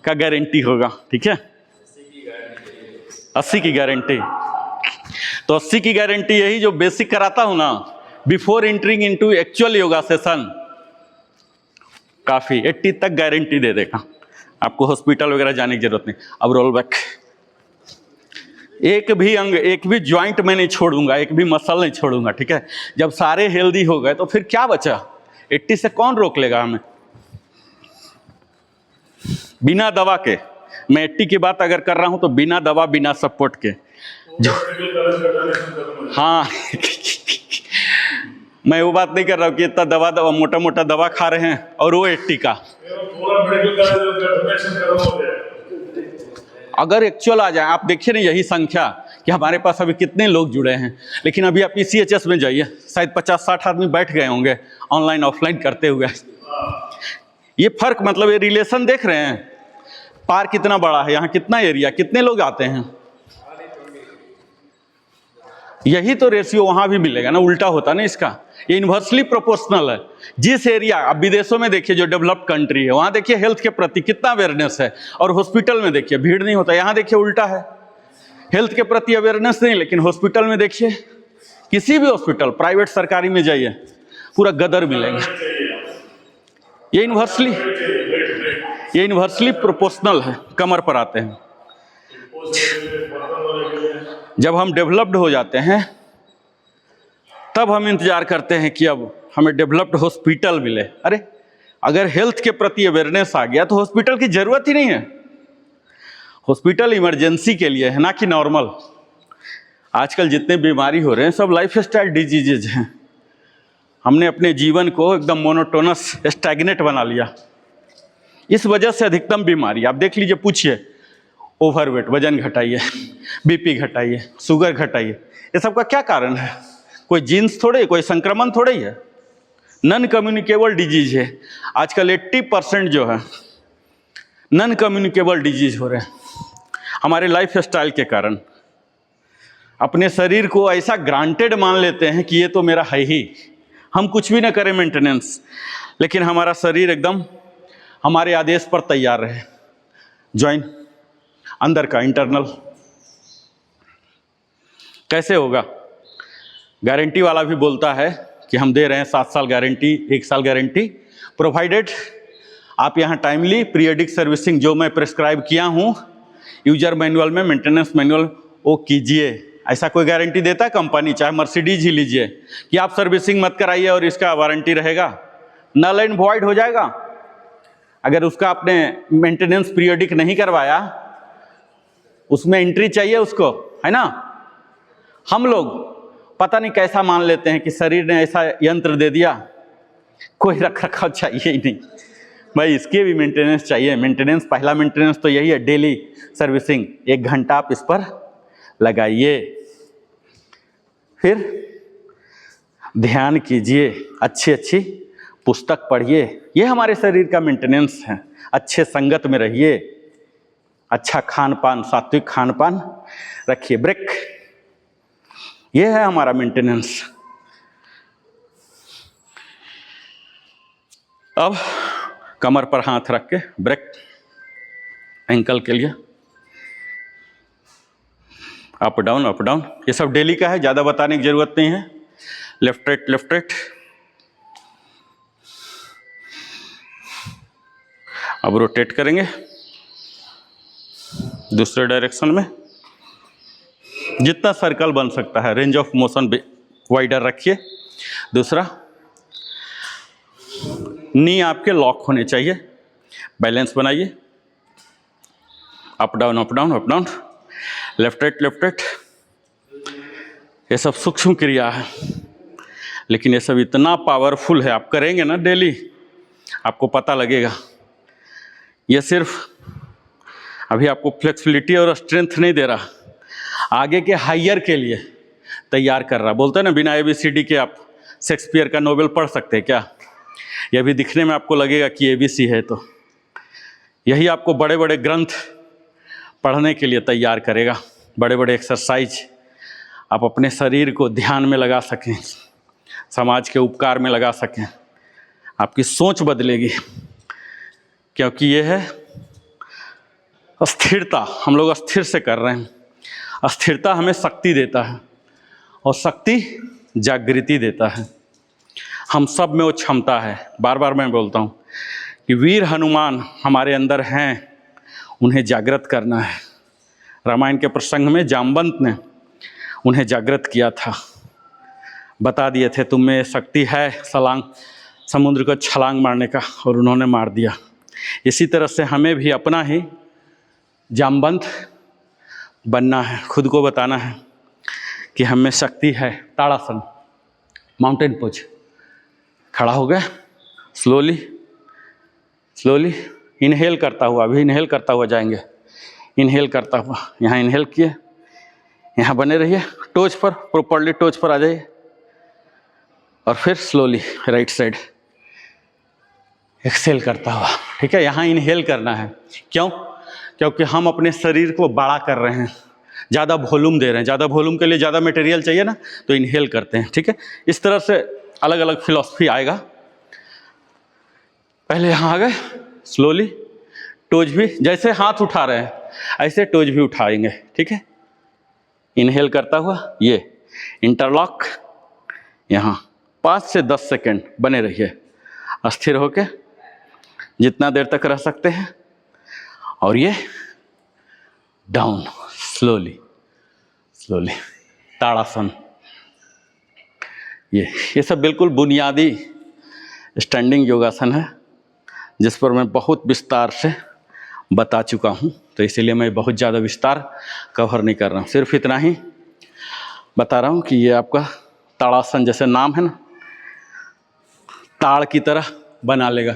का गारंटी होगा, ठीक है। 80 की गारंटी। तो 80 की गारंटी यही जो बेसिक कराता हूं ना, before entering into actual yoga session, काफी 80 तक गारंटी दे देगा आपको। हॉस्पिटल वगैरह जाने की जरूरत नहीं। अब रोल बैक, एक भी अंग, एक भी ज्वाइंट मैं नहीं छोड़ूंगा, एक भी मसल नहीं छोड़ूंगा, ठीक है। जब सारे हेल्दी हो गए तो फिर क्या बचा? 80 से कौन रोक लेगा हमें? बिना दवा के। मैं 80 की बात अगर कर रहा हूं तो बिना दवा, बिना सपोर्ट के जो, हाँ मैं वो बात नहीं कर रहा हूं कि इतना दवा मोटा मोटा दवा खा रहे हैं और वो 80 का। अगर एक्चुअल आ जाए, आप देखिए ना यही संख्या कि हमारे पास अभी कितने लोग जुड़े हैं। लेकिन अभी आप CHS में जाइए, शायद 50-60 आदमी बैठ गए होंगे ऑनलाइन ऑफलाइन करते हुए। ये फर्क, मतलब ये रिलेशन देख रहे हैं। पार्क कितना बड़ा है, यहाँ कितना एरिया, कितने लोग आते हैं। यही तो रेशियो वहां भी मिलेगा ना, उल्टा होता ना इसका। ये इन्वर्सली प्रोपोर्शनल है। जिस एरिया, अब विदेशों में देखिए जो डेवलप्ड कंट्री है, वहां देखिए हेल्थ के प्रति कितना अवेयरनेस है, और हॉस्पिटल में देखिए भीड़ नहीं होता। यहाँ देखिए उल्टा है, हेल्थ के प्रति अवेयरनेस नहीं, लेकिन हॉस्पिटल में देखिए, किसी भी हॉस्पिटल, प्राइवेट सरकारी में जाइए, पूरा गदर मिलेगा। ये इन्वर्सली प्रोपोर्शनल है। कमर पर आते हैं। जब हम डेवलप्ड हो जाते हैं तब हम इंतजार करते हैं कि अब हमें डेवलप्ड हॉस्पिटल मिले। अरे अगर हेल्थ के प्रति अवेयरनेस आ गया तो हॉस्पिटल की जरूरत ही नहीं है। हॉस्पिटल इमरजेंसी के लिए है, ना कि नॉर्मल। आजकल जितने बीमारी हो रहे हैं सब लाइफस्टाइल डिजीजेज हैं। हमने अपने जीवन को एकदम मोनोटोनस, स्टैग्नेट बना लिया। इस वजह से अधिकतम बीमारी आप देख लीजिए, पूछिए, ओवरवेट, वजन घटाइए, BP घटाइए, शुगर घटाइए, ये सब का क्या कारण है? कोई जीन्स थोड़े, कोई संक्रमण थोड़े ही है, नॉन कम्युनिकेबल डिजीज है। आजकल 80% जो है नॉन कम्युनिकेबल डिजीज हो रहे हैं हमारे लाइफस्टाइल के कारण। अपने शरीर को ऐसा ग्रांटेड मान लेते हैं कि ये तो मेरा है ही, हम कुछ भी ना करें मेंटेनेंस, लेकिन हमारा शरीर एकदम हमारे आदेश पर तैयार रहे। ज्वाइन अंदर का इंटरनल कैसे होगा? गारंटी वाला भी बोलता है कि हम दे रहे हैं 7 साल गारंटी, 1 साल गारंटी, प्रोवाइडेड आप यहाँ टाइमली पीरियडिक सर्विसिंग जो मैं प्रिस्क्राइब किया हूँ यूजर मैनुअल में, मेंटेनेंस मैनुअल, वो कीजिए। ऐसा कोई गारंटी देता है कंपनी? चाहे मर्सिडीज ही लीजिए कि आप सर्विसिंग मत कराइए और इसका वारंटी रहेगा, नल एंड वॉइड हो जाएगा। अगर उसका आपने मेंटेनेंस पीरियडिक नहीं करवाया, उसमें एंट्री चाहिए उसको, है ना। हम लोग पता नहीं कैसा मान लेते हैं कि शरीर ने ऐसा यंत्र दे दिया, कोई रख रखाव चाहिए ही नहीं भाई, इसके भी मेंटेनेंस चाहिए। मेंटेनेंस, पहला मेंटेनेंस तो यही है, डेली सर्विसिंग। 1 घंटा आप इस पर लगाइए, फिर ध्यान कीजिए, अच्छी पुस्तक पढ़िए। ये हमारे शरीर का मेंटेनेंस है। अच्छे संगत में रहिए, अच्छा खान पान, सात्विक खान पान रखिए। ब्रेक, ये है हमारा मेंटेनेंस। अब कमर पर हाथ रख के ब्रेक, एंकल के लिए अप डाउन अप डाउन। ये सब डेली का है, ज़्यादा बताने की जरूरत नहीं है। Left right left right. अब रोटेट करेंगे दूसरे डायरेक्शन में, जितना सर्कल बन सकता है, रेंज ऑफ मोशन वाइडर रखिए। दूसरा, नी आपके लॉक होने चाहिए, बैलेंस बनाइए। Up down up down up down, left right left right. ये सब सूक्ष्म क्रिया है, लेकिन ये सब इतना पावरफुल है। आप करेंगे ना डेली, आपको पता लगेगा। ये सिर्फ अभी आपको फ्लेक्सिबिलिटी और स्ट्रेंथ नहीं दे रहा, आगे के हायर के लिए तैयार कर रहा। बोलते हैं ना, बिना ABCD के आप शेक्सपियर का नोवेल पढ़ सकते हैं क्या? यह भी दिखने में आपको लगेगा कि ABC है, तो यही आपको बड़े बड़े ग्रंथ पढ़ने के लिए तैयार करेगा। बड़े बड़े एक्सरसाइज आप अपने शरीर को ध्यान में लगा सकें, समाज के उपकार में लगा सकें, आपकी सोच बदलेगी। क्योंकि ये है स्थिरता। हम लोग अस्थिर से कर रहे हैं। स्थिरता हमें शक्ति देता है, और शक्ति जागृति देता है। हम सब में वो क्षमता है। बार बार मैं बोलता हूँ कि वीर हनुमान हमारे अंदर हैं, उन्हें जागृत करना है। रामायण के प्रसंग में जामवंत ने उन्हें जागृत किया था, बता दिए थे तुम में शक्ति है समुद्र को छलांग मारने का, और उन्होंने मार दिया। इसी तरह से हमें भी अपना ही जामवंत बनना है, खुद को बताना है कि हम में शक्ति है। ताड़ासन, माउंटेन पोज। खड़ा हो गए, स्लोली स्लोली इनहेल करता हुआ, अभी इनहेल करता हुआ जाएंगे। इनहेल करता हुआ, यहाँ इनहेल किए, यहाँ बने रहिए, टोच पर, प्रॉपरली टोच पर आ जाइए, और फिर स्लोली राइट साइड एक्सेल करता हुआ। ठीक है, यहाँ इनहेल करना है। क्यों? क्योंकि हम अपने शरीर को बड़ा कर रहे हैं, ज़्यादा वॉल्यूम दे रहे हैं। ज़्यादा वॉल्यूम के लिए ज़्यादा मटेरियल चाहिए ना, तो इनहेल करते हैं। ठीक है, इस तरह से अलग अलग फिलॉसफी आएगा। पहले यहाँ आ गए, स्लोली टोज भी, जैसे हाथ उठा रहे हैं ऐसे टोज भी उठाएंगे। ठीक है, इनहेल करता हुआ ये इंटरलॉक, यहाँ 5 से 10 सेकेंड बने रहिए अस्थिर होके, जितना देर तक रह सकते हैं। और ये डाउन, स्लोली स्लोली, ताड़ासन। ये सब बिल्कुल बुनियादी स्टैंडिंग योगासन है, जिस पर मैं बहुत विस्तार से बता चुका हूँ, तो इसीलिए मैं बहुत ज़्यादा विस्तार कवर नहीं कर रहा हूँ। सिर्फ इतना ही बता रहा हूँ कि ये आपका ताड़ासन, जैसे नाम है ना, ताड़ की तरह बना लेगा।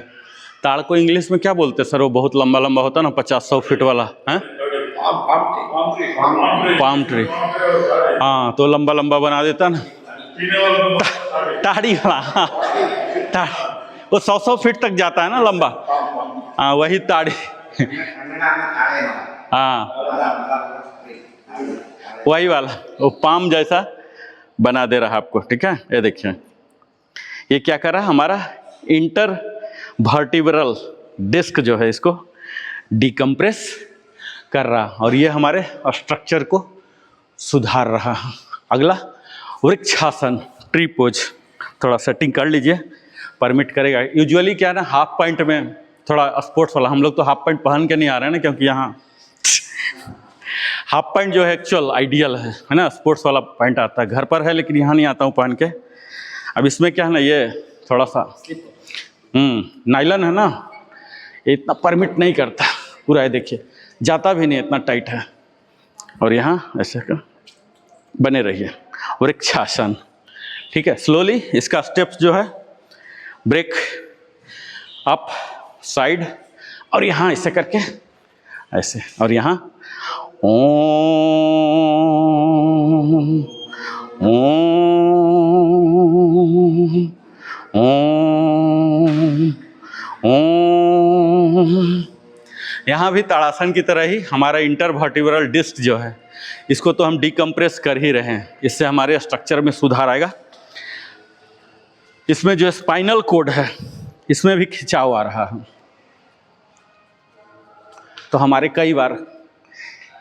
ताड़ को इंग्लिश में क्या बोलते हैं सर? वो बहुत लंबा लंबा होता है ना, 50-100 फीट वाला है, पाम ट्री। हाँ, तो लंबा लंबा बना देता ना, ताड़ी वाला। वो 100 फीट तक जाता है ना लंबा। हाँ, वही ताड़ी। हाँ, वही वाला, वो पाम जैसा बना दे रहा आपको। ठीक है, ये देखिए, ये क्या कर रहा है, हमारा इंटर वर्टिब्रल डिस्क जो है, इसको डिकम्प्रेस कर रहा, और ये हमारे स्ट्रक्चर को सुधार रहा। अगला वृक्षासन, ट्री पोज। थोड़ा सेटिंग कर लीजिए, परमिट करेगा। यूजुअली क्या है ना, हाफ पैंट में थोड़ा स्पोर्ट्स वाला, हम लोग तो हाफ पैंट पहन के नहीं आ रहे हैं ना, क्योंकि यहाँ हाफ पैंट जो है एक्चुअल आइडियल है ना। स्पोर्ट्स वाला पैंट आता है, घर पर है, लेकिन यहाँ नहीं आता हूँ पहन के। अब इसमें क्या है ना, ये थोड़ा सा नायलन है ना, ये इतना परमिट नहीं करता पूरा। ये देखिए, जाता भी नहीं, इतना टाइट है। और यहाँ ऐसे कर बने रहिए, वृक्षासन। ठीक है, स्लोली इसका स्टेप्स जो है, ब्रेक, अप, साइड, और यहाँ ऐसे करके ऐसे, और यहाँ ओम ओम ओम ओम। यहाँ भी ताड़ासन की तरह ही हमारा इंटरवर्टिब्रल डिस्क जो है, इसको तो हम डिकम्प्रेस कर ही रहे हैं। इससे हमारे स्ट्रक्चर में सुधार आएगा। इसमें जो स्पाइनल कोड है, इसमें भी खिंचाव आ रहा है, तो हमारे कई बार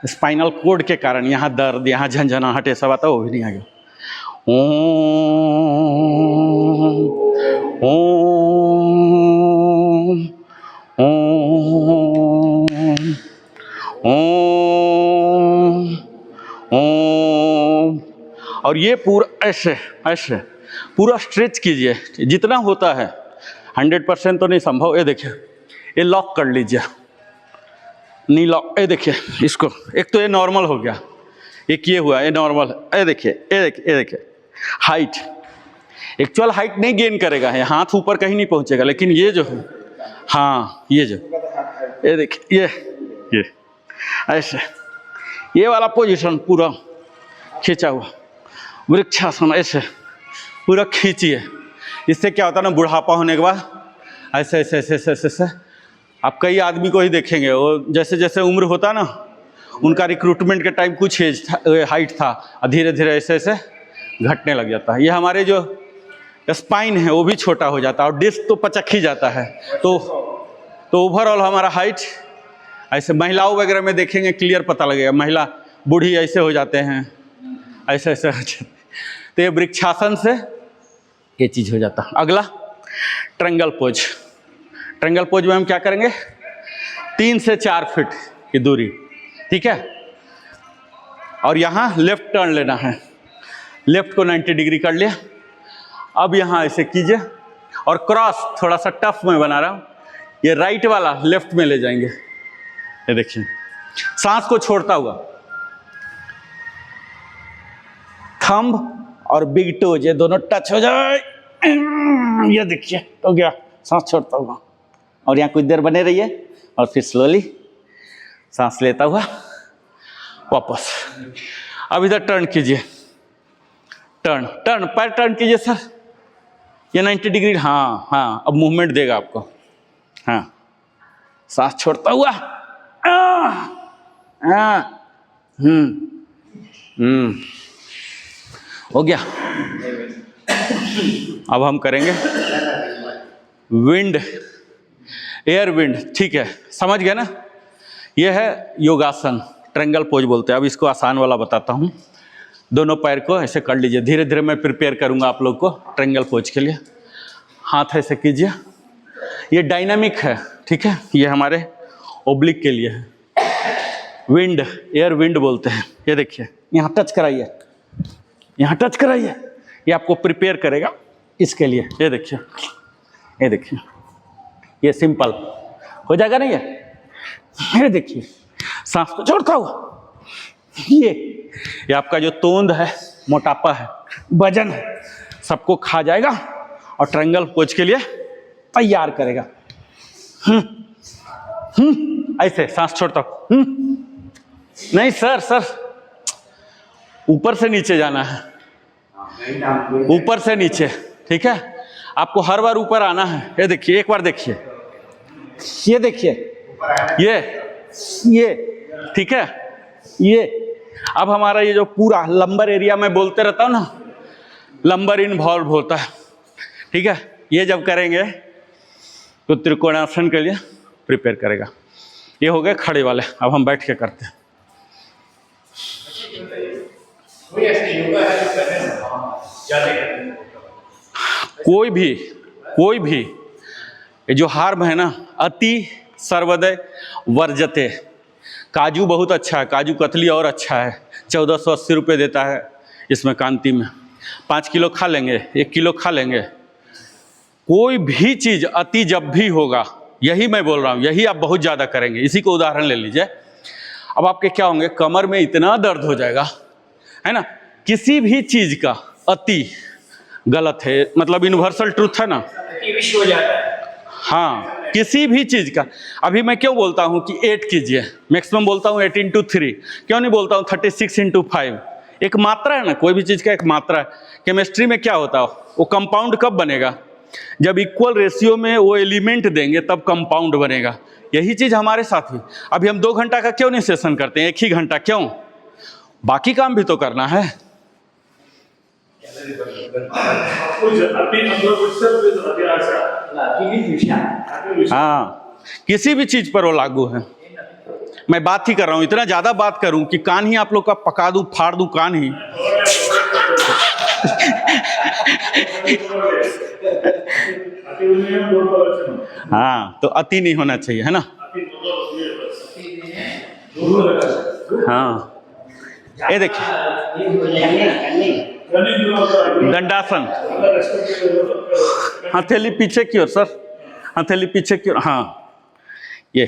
स्पाइनल कोड के कारण यहाँ दर्द, यहाँ झंझनाहट, ये सब आता है, वो भी नहीं आ गया। ओम ओम ओम ओम। और ये पूरा ऐसे ऐसे पूरा स्ट्रेच कीजिए, जितना होता है। 100% तो नहीं संभव। ये देखिए, ये लॉक कर लीजिए, नी लॉक। ये देखिए इसको, एक तो ये नॉर्मल हो गया, एक ये हुआ, ये नॉर्मल, ये देखिए, ये देखिए, ये देखिए, हाइट, एक्चुअल हाइट नहीं गेन करेगा, ये हाथ ऊपर कहीं नहीं पहुंचेगा, लेकिन ये जो है, हाँ ये जो, ये देखिए, ये ऐसे, ये वाला पोजीशन पूरा खींचा हुआ, वृक्षासन ऐसे पूरा खींचिए। इससे क्या होता है ना, बुढ़ापा होने के बाद ऐसे ऐसे ऐसे ऐसे ऐसे ऐसे आप कई आदमी को ही देखेंगे, वो जैसे जैसे उम्र होता है ना, उनका रिक्रूटमेंट के टाइम कुछ एज था, हाइट था, और धीरे धीरे ऐसे ऐसे घटने लग जाता है। ये हमारे जो स्पाइन है वो भी छोटा हो जाता है, और डिस्क तो पचक ही जाता है। तो ओवरऑल हमारा हाइट ऐसे, महिलाओं वगैरह में देखेंगे क्लियर पता लगेगा, महिला बूढ़ी ऐसे हो जाते हैं, ऐसे ऐसे हो जाते हैं। तो ये वृक्षासन से ये चीज़ हो जाता है। अगला ट्रायंगल पोज। ट्रायंगल पोज में हम क्या करेंगे, 3 से 4 फीट की दूरी, ठीक है, और यहाँ लेफ्ट टर्न लेना है, लेफ्ट को 90 डिग्री कर लिया। अब यहाँ ऐसे कीजिए, और क्रॉस थोड़ा सा टफ मैं बना रहा हूँ, ये राइट वाला लेफ्ट में ले जाएंगे, ये देखिए, सांस को छोड़ता हुआ, थंब और बिग टोज ये दोनों टच हो जाए, ये देखिए हो गया, सांस छोड़ता हुआ, और यहाँ कुछ देर बने रहिए, और फिर स्लोली सांस लेता हुआ वापस। अब इधर टर्न कीजिए, टर्न टर्न, पैर टर्न कीजिए सर, ये 90 डिग्री, हाँ हाँ, अब मूवमेंट देगा आपको, हाँ, सांस छोड़ता हुआ, हो गया। अब हम करेंगे विंड, एयर विंड, ठीक है, समझ गए ना। ये है योगासन, ट्रायंगल पोज बोलते हैं। अब इसको आसान वाला बताता हूँ। दोनों पैर को ऐसे कर लीजिए, धीरे धीरे मैं प्रिपेयर करूँगा आप लोग को ट्रायंगल पोज के लिए। हाथ ऐसे कीजिए, ये डायनामिक है, ठीक है, ये हमारे ओब्लिक के लिए है। विंड, एयर विंड बोलते हैं। ये देखिए, यहाँ टच कराइए, यहाँ टच कराइए, ये आपको प्रिपेयर करेगा इसके लिए। ये देखिए, ये देखिए, ये सिंपल हो जाएगा ना ये देखिए, सांस को छोड़ता हुआ, ये आपका जो तोंद है, मोटापा है, वजन है, सबको खा जाएगा और ट्रायंगल पोज के लिए तैयार करेगा। ऐसे सांस छोड़ता हूं, नहीं सर, ऊपर से नीचे जाना है, ऊपर से नीचे, ठीक है, आपको हर बार ऊपर आना है। ये देखिए, एक बार देखिए, ये देखिए, ये ठीक है, ये अब हमारा ये जो पूरा लंबर एरिया में बोलते रहता हूँ ना, लंबर इन्वॉल्व होता है, ठीक है। ये जब करेंगे तो त्रिकोणासन के लिए प्रिपेयर करेगा। ये हो गए खड़े वाले। अब हम बैठ के करते हैं। कोई भी ये जो हार्म है ना, अति सर्वदय वर्जते। काजू बहुत अच्छा है, काजू कतली और अच्छा है, 1480 रुपये देता है इसमें कांति में। 5 किलो खा लेंगे, 1 किलो खा लेंगे। कोई भी चीज़ अति जब भी होगा, यही मैं बोल रहा हूँ, यही आप बहुत ज़्यादा करेंगे। इसी को उदाहरण ले लीजिए। अब आपके क्या होंगे, कमर में इतना दर्द हो जाएगा, है ना। किसी भी चीज़ का अति गलत है, मतलब यूनिवर्सल ट्रूथ है ना, विश्व हो जाता है। हाँ, किसी भी चीज़ का। अभी मैं क्यों बोलता हूँ कि 8 कीजिए, मैक्सिमम बोलता हूँ 8 × 3, क्यों नहीं बोलता हूँ 36 × 5। एक मात्रा है ना, कोई भी चीज़ का एक मात्रा है। केमिस्ट्री में क्या होता है, वो कंपाउंड कब बनेगा, जब इक्वल रेशियो में वो एलिमेंट देंगे तब कंपाउंड बनेगा। यही चीज़ हमारे साथ भी। अभी हम 2 घंटा का क्यों नहीं सेशन करते हैं, 1 ही घंटा क्यों, बाकी काम भी तो करना है। हाँ, किसी भी चीज़ पर वो लागू है। मैं बात ही कर रहा हूँ, इतना ज़्यादा बात करूँ कि कान ही आप लोग का पका दूँ, फाड़ दूँ कान ही। हाँ, तो अति नहीं होना चाहिए, है ना। हाँ, ये देखिए, दंडासन। हथेली पीछे की ओर सर, हथेली पीछे की ओर। हाँ, ये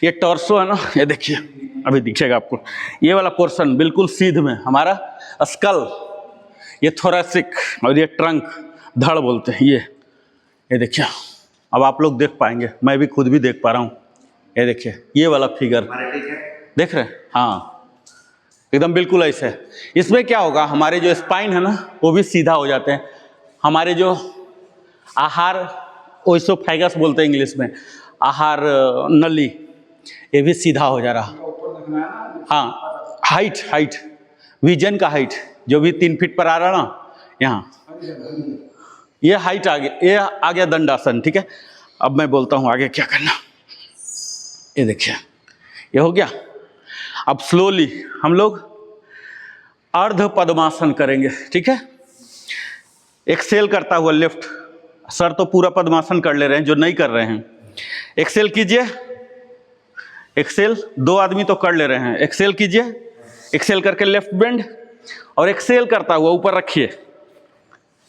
ये टॉर्सो है ना, ये देखिए अभी दिखेगा आपको, ये वाला पोर्शन बिल्कुल सीध में हमारा स्कल, ये थोरेसिक और ये ट्रंक, धड़ बोलते हैं ये देखिए। अब आप लोग देख पाएंगे, मैं भी खुद भी देख पा रहा हूँ। ये देखिए ये वाला फिगर देख रहे हैं, हाँ एकदम बिल्कुल ऐसे है। इसमें क्या होगा, हमारे जो स्पाइन है ना वो भी सीधा हो जाते हैं, हमारे जो आहार ओइसोफेगस बोलते हैं इंग्लिश में, आहार नली, ये भी सीधा हो जा रहा। हाँ हाइट विजन का हाइट जो भी 3 फीट पर आ रहा ना, यहाँ ये हाइट आ गया, ये आ गया दंडासन। ठीक है, अब मैं बोलता हूँ आगे क्या करना। ये देखिए ये हो गया। अब स्लोली हम लोग अर्ध पद्मासन करेंगे। ठीक है, एक्सेल करता हुआ लेफ्ट, सर तो पूरा पद्मासन कर ले रहे हैं, जो नहीं कर रहे हैं एक्सेल कीजिए। एक्सेल 2 आदमी तो कर ले रहे हैं, एक्सेल कीजिए। एक्सेल करके लेफ्ट बेंड और एक्सेल करता हुआ ऊपर रखिए,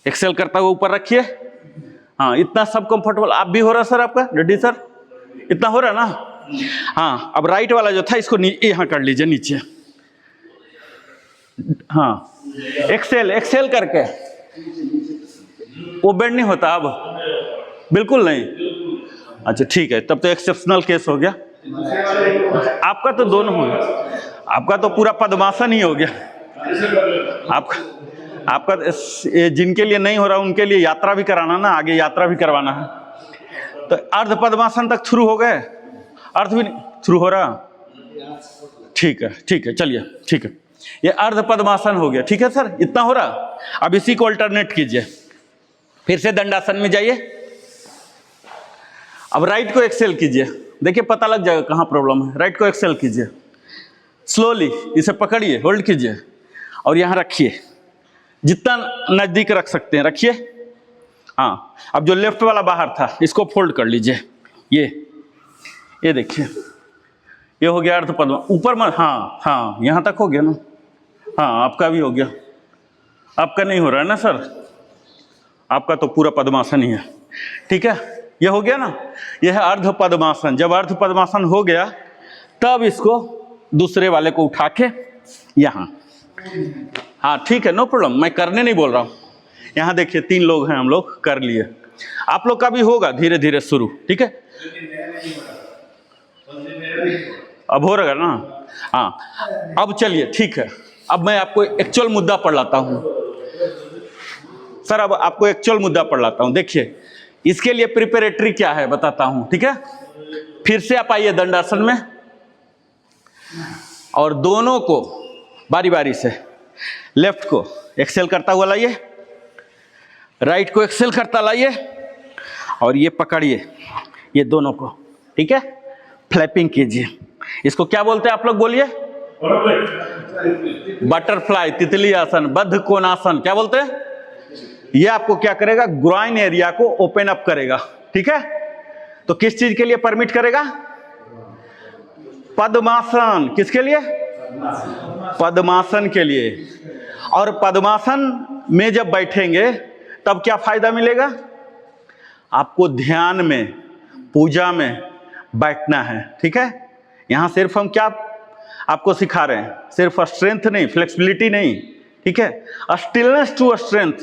एक्सेल करता हुआ ऊपर रखिए। हाँ इतना सब कंफर्टेबल आप भी हो रहा सर, आपका रेड्डी सर इतना हो रहा ना। हाँ अब राइट वाला जो था इसको यहाँ कर लीजिए नीचे। हाँ एक्सेल करके, वो बेंड नहीं होता अब, बिल्कुल नहीं। अच्छा ठीक है, तब तो एक्सेप्शनल केस हो गया। आपका तो दोनों हो गया, आपका तो पूरा पद्मासन ही हो गया। आपका जिनके लिए नहीं हो रहा उनके लिए यात्रा भी कराना ना, आगे यात्रा भी करवाना है। तो अर्ध पद्मासन तक थ्रू हो गए, अर्ध भी थ्रू हो रहा। ठीक है चलिए, ठीक है ये अर्ध पद्मासन हो गया। ठीक है सर, इतना हो रहा। अब इसी को अल्टरनेट कीजिए, फिर से दंडासन में जाइए। अब राइट को एक्सेल कीजिए, देखिए पता लग जाएगा कहाँ प्रॉब्लम है। राइट को एक्सेल कीजिए, स्लोली इसे पकड़िए, होल्ड कीजिए और यहाँ रखिए, जितना नज़दीक रख सकते हैं रखिए। हाँ अब जो लेफ्ट वाला बाहर था इसको फोल्ड कर लीजिए। ये देखिए ये हो गया अर्ध पद्मा, ऊपर में। हाँ यहाँ तक हो गया ना। हाँ आपका भी हो गया, आपका नहीं हो रहा है ना सर, आपका तो पूरा पद्मासन ही है। ठीक है ये हो गया ना, यह है अर्ध पद्मासन। जब अर्ध पद्मासन हो गया तब इसको दूसरे वाले को उठा के यहाँ। हाँ ठीक है नो प्रॉब्लम, मैं करने नहीं बोल रहा हूँ। यहाँ देखिए 3 लोग हैं, हम लोग कर लिए, आप लोग का भी होगा धीरे धीरे शुरू। ठीक है अब हो रहा ना। हाँ अब चलिए ठीक है, अब मैं आपको एक्चुअल मुद्दा पढ़ लाता हूँ सर। अब आपको एक्चुअल मुद्दा पढ़ लाता हूँ। देखिए इसके लिए प्रिपरेटरी क्या है बताता हूँ। ठीक है, फिर से आप आइए दंडासन में और दोनों को बारी बारी से, लेफ्ट को एक्सेल करता हुआ लाइए, राइट को एक्सेल करता लाइए और ये पकड़िए ये दोनों को। ठीक है, फ्लैपिंग कीजिए। इसको क्या बोलते हैं आप लोग बोलिए? बटरफ्लाई, तितली आसन, बद्ध कोणासन, क्या बोलते हैं? ये आपको क्या करेगा, ग्राइन एरिया को ओपन अप करेगा। ठीक है, तो किस चीज के लिए परमिट करेगा? पद्मासन। किसके लिए? पद्मासन के लिए। और पद्मासन में जब बैठेंगे तब क्या फायदा मिलेगा? आपको ध्यान में, पूजा में बैठना है। ठीक है, यहां सिर्फ हम क्या आपको सिखा रहे हैं, सिर्फ स्ट्रेंथ नहीं, फ्लेक्सिबिलिटी नहीं। ठीक है, स्टिलनेस टू स्ट्रेंथ।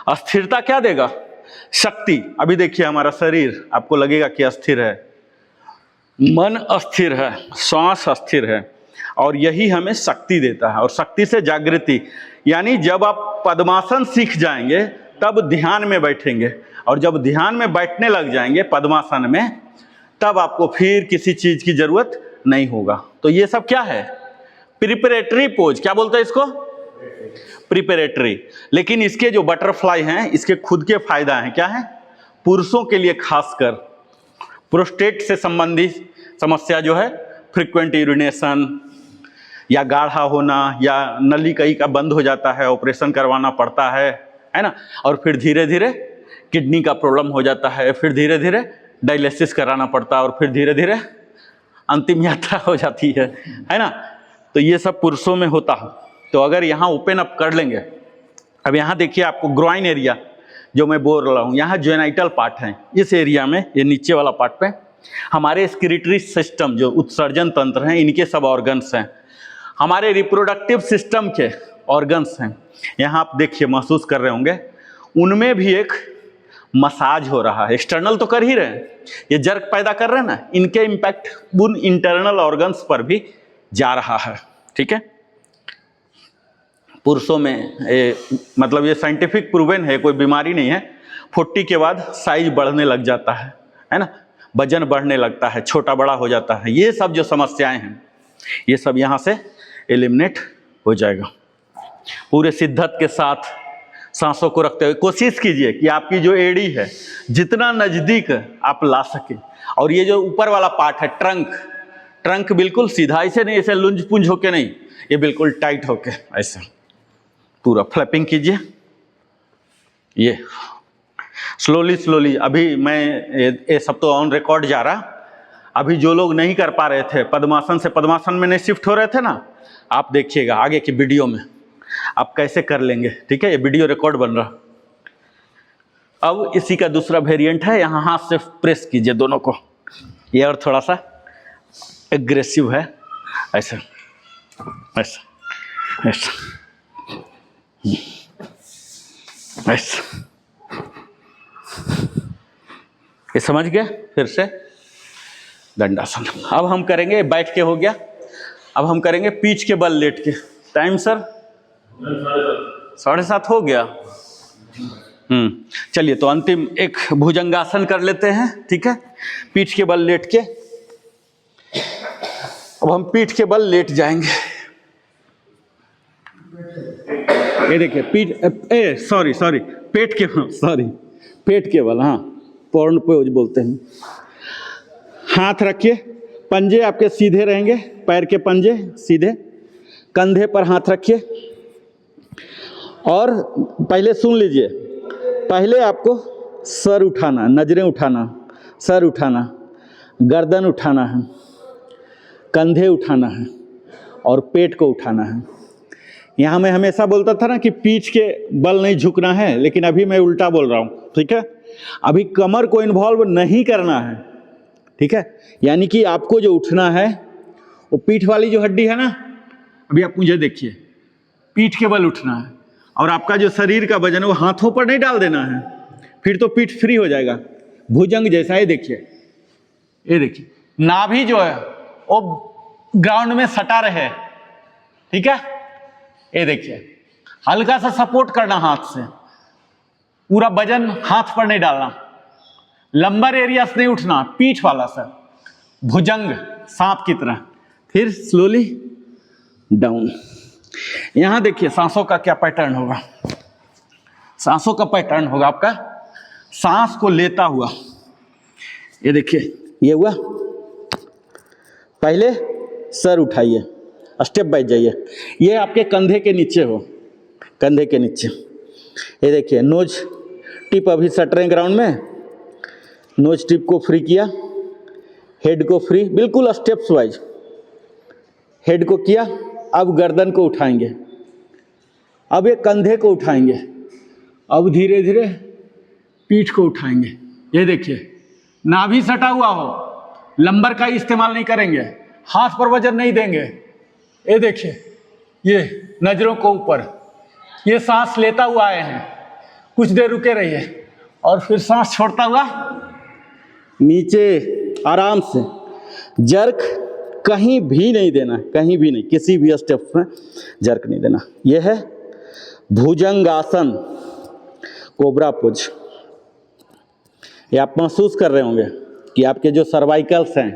अस्थिरता क्या देगा? शक्ति। अभी देखिए हमारा शरीर आपको लगेगा कि अस्थिर है, मन अस्थिर है, श्वास अस्थिर है, और यही हमें शक्ति देता है। और शक्ति से जागृति, यानी जब आप पद्मासन सीख जाएंगे तब ध्यान में बैठेंगे, और जब ध्यान में बैठने लग जाएंगे पद्मासन में, तब आपको फिर किसी चीज की जरूरत नहीं होगा। तो ये सब क्या है? Preparatory pose. क्या बोलते हैं इसको? प्रिपरेटरी। लेकिन इसके जो बटरफ्लाई हैं, इसके खुद के फायदा हैं। क्या है? पुरुषों के लिए खासकर प्रोस्टेट से संबंधित समस्या जो है, फ्रीक्वेंट यूरिनेशन या गाढ़ा होना, या नली कहीं का बंद हो जाता है, ऑपरेशन करवाना पड़ता है ना, और फिर धीरे धीरे किडनी का प्रॉब्लम हो जाता है, फिर धीरे धीरे डायलिसिस कराना पड़ता है, और फिर धीरे धीरे अंतिम यात्रा हो जाती है ना। तो ये सब पुरुषों में होता है। तो अगर यहाँ ओपन अप कर लेंगे, अब यहाँ देखिए आपको ग्राइन एरिया जो मैं बोल रहा हूँ, यहाँ जेनाइटल पार्ट है, इस एरिया में, ये नीचे वाला पार्ट पे हमारे स्क्रिटरी सिस्टम जो उत्सर्जन तंत्र हैं, इनके सब ऑर्गन्स हैं। हमारे रिप्रोडक्टिव सिस्टम के ऑर्गन्स हैं। यहाँ आप देखिए, महसूस कर रहे होंगे, उनमें भी एक मसाज हो रहा है। एक्सटर्नल तो कर ही रहे हैं, ये जर्क पैदा कर रहे हैं ना, इनके इम्पैक्ट उन इंटरनल ऑर्गन्स पर भी जा रहा है। ठीक है, पुरुषों में मतलब ये साइंटिफिक प्रूवन है, कोई बीमारी नहीं है। 40 के बाद साइज बढ़ने लग जाता है ना, वजन बढ़ने लगता है, छोटा बड़ा हो जाता है। ये सब जो समस्याएं हैं, ये सब यहाँ से एलिमिनेट हो जाएगा। पूरे शिद्दत के साथ सांसों को रखते हुए कोशिश कीजिए कि आपकी जो एड़ी है जितना नज़दीक आप ला सके। और ये जो ऊपर वाला पार्ट है, ट्रंक बिल्कुल सीधा, ऐसे नहीं, ऐसे लुंज पुंज होके नहीं, ये बिल्कुल टाइट होके ऐसे पूरा फ्लैपिंग कीजिए। ये स्लोली अभी मैं ये सब तो ऑन रिकॉर्ड जा रहा। अभी जो लोग नहीं कर पा रहे थे, पद्मासन से पद्मासन में नहीं शिफ्ट हो रहे थे ना, आप देखिएगा आगे की वीडियो में आप कैसे कर लेंगे। ठीक है, ये वीडियो रिकॉर्ड बन रहा। अब इसी का दूसरा वेरिएंट है, यहाँ हाथ से प्रेस कीजिए दोनों को। ये और थोड़ा सा एग्रेसिव है, ऐसे ऐसे ऐसे ऐसे। ये समझ गए? फिर से दंडासन। अब हम करेंगे, बैठ के हो गया, अब हम करेंगे पीठ के बल लेट के। टाइम सर 7:30 हो गया। चलिए, तो अंतिम एक भुजंगासन कर लेते हैं। ठीक है, पीठ के बल लेट के। अब हम पीठ के बल लेट जाएंगे। ये देखिए, पेट के बल, हाँ, पॉर्न पोज बोलते हैं। हाथ रखिए, पंजे आपके सीधे रहेंगे, पैर के पंजे सीधे, कंधे पर हाथ रखिए। और पहले सुन लीजिए, पहले आपको सर उठाना, नजरें उठाना, सर उठाना, गर्दन उठाना है, कंधे उठाना है और पेट को उठाना है। यहाँ मैं हमेशा बोलता था ना कि पीठ के बल नहीं झुकना है, लेकिन अभी मैं उल्टा बोल रहा हूँ। ठीक है, अभी कमर को इन्वॉल्व नहीं करना है। ठीक है, यानी कि आपको जो उठना है वो पीठ वाली जो हड्डी है ना, अभी आप मुझे देखिए, पीठ के बल उठना है। और आपका जो शरीर का वजन है वो हाथों पर नहीं डाल देना है, फिर तो पीठ फ्री हो जाएगा, भुजंग जैसा। ये देखिए, ये देखिए, नाभि जो है वो ग्राउंड में सटा रहे। ठीक है, ये देखिए, हल्का सा सपोर्ट करना हाथ से, पूरा वजन हाथ पर नहीं डालना, लंबर एरिया से नहीं उठना, पीठ वाला सर, भुजंग सांप की तरह। फिर स्लोली डाउन। यहां देखिए सांसों का क्या पैटर्न होगा। सांसों का पैटर्न होगा आपका, सांस को लेता हुआ, ये देखिए, ये हुआ। पहले सर उठाइए, स्टेप बाय जाइए, ये आपके कंधे के नीचे हो, कंधे के नीचे। ये देखिए, नोज टिप अभी सट रहे हैं ग्राउंड में, नोज टिप को फ्री किया, हेड को फ्री, बिल्कुल स्टेप्स वाइज। हेड को किया, अब गर्दन को उठाएंगे, अब ये कंधे को उठाएंगे, अब धीरे धीरे पीठ को उठाएंगे। ये देखिए, नाभि सटा हुआ हो, लंबर का इस्तेमाल नहीं करेंगे, हाथ पर वजन नहीं देंगे। ये देखिए, ये नजरों को ऊपर, ये सांस लेता हुआ आए हैं, कुछ देर रुके रहिए और फिर सांस छोड़ता हुआ नीचे आराम से। जर्क कहीं भी नहीं देना, कहीं भी नहीं, किसी भी स्टेप में जर्क नहीं देना। यह है भुजंगासन, कोबरा पोज। ये आप महसूस कर रहे होंगे कि आपके जो सर्वाइकल्स हैं,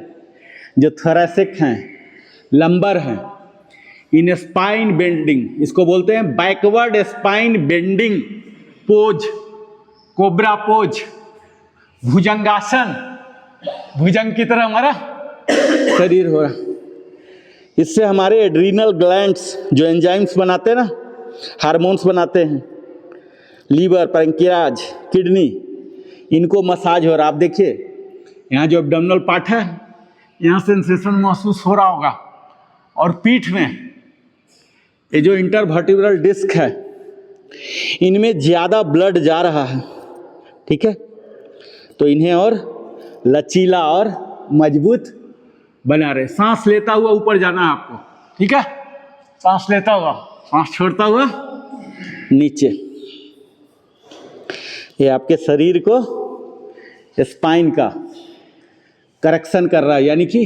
जो थोरैसिक हैं, लंबर हैं, इन स्पाइन बेंडिंग, इसको बोलते हैं backward spine bending pose, cobra pose, Bhujangasana. भुजंग की तरह हमारा शरीर हो रहा। इससे हमारे एड्रीनल ग्लैंड्स जो एंजाइम्स बनाते हैं ना, हार्मोन्स बनाते हैं, लीवर, पैंक्रियाज, किडनी, इनको मसाज हो रहा। आप देखिए, यहाँ जो एब्डोमिनल पार्ट है, यहाँ सेंसेशन महसूस हो रहा होगा। और पीठ में ये जो इंटरवर्टिब्रल डिस्क है, इनमें ज़्यादा ब्लड जा रहा है। ठीक है, तो इन्हें और लचीला और मजबूत बना रहे। सांस लेता हुआ ऊपर जाना है आपको, ठीक है। सांस लेता हुआ, सांस छोड़ता हुआ नीचे। ये आपके शरीर को स्पाइन का करेक्शन कर रहा है, यानी कि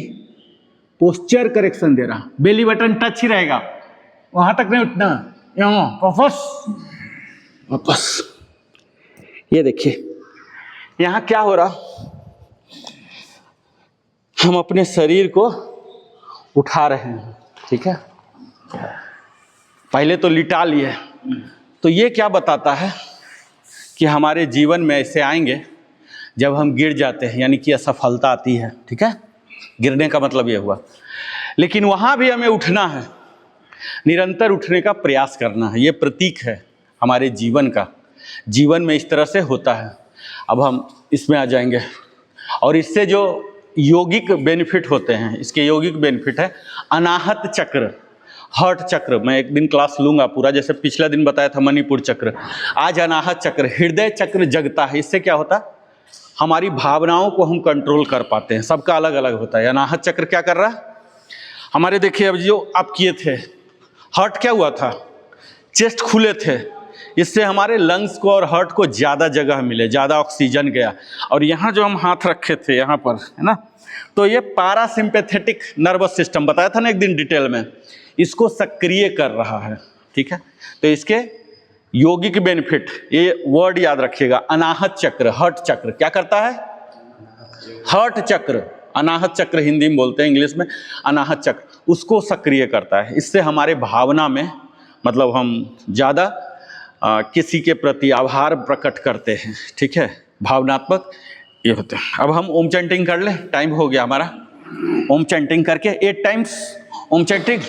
पोस्चर करेक्शन दे रहा। बेली बटन टच ही रहेगा, वहां तक नहीं उठना, यहाँ वापस वापस। ये देखिए यहाँ क्या हो रहा, हम अपने शरीर को उठा रहे हैं, ठीक है। पहले तो लिटा लिए, तो ये क्या बताता है कि हमारे जीवन में ऐसे आएंगे जब हम गिर जाते हैं, यानी कि असफलता आती है, ठीक है। गिरने का मतलब ये हुआ, लेकिन वहाँ भी हमें उठना है, निरंतर उठने का प्रयास करना है। ये प्रतीक है हमारे जीवन का। जीवन में इस तरह से होता है। अब हम इसमें आ जाएंगे, और इससे जो यौगिक बेनिफिट होते हैं, इसके यौगिक बेनिफिट है अनाहत चक्र, हर्ट चक्र। मैं एक दिन क्लास लूँगा पूरा, जैसे पिछला दिन बताया था मणिपुर चक्र, आज अनाहत चक्र, हृदय चक्र जगता है। इससे क्या होता है, हमारी भावनाओं को हम कंट्रोल कर पाते हैं। सबका अलग अलग होता है। अनाहत चक्र क्या कर रहा है हमारे, देखिए अब जो आप किए थे, हार्ट क्या हुआ था, चेस्ट खुले थे, इससे हमारे लंग्स को और हार्ट को ज़्यादा जगह मिले, ज़्यादा ऑक्सीजन गया। और यहाँ जो हम हाथ रखे थे यहाँ पर, है ना, तो ये पारासिम्पैथेटिक नर्वस सिस्टम बताया था ना एक दिन डिटेल में, इसको सक्रिय कर रहा है, ठीक है। तो इसके यौगिक बेनिफिट, ये वर्ड याद रखिएगा, अनाहत चक्र, हर्ट चक्र क्या करता है, हर्ट चक्र, अनाहत चक्र हिंदी में बोलते हैं, इंग्लिश में अनाहत चक्र, उसको सक्रिय करता है। इससे हमारे भावना में, मतलब हम ज़्यादा किसी के प्रति आभार प्रकट करते हैं, ठीक है, भावनात्मक ये होते हैं। अब हम ओम चैंटिंग कर लें, टाइम हो गया हमारा। ओम चैंटिंग करके 8 times Om chanting.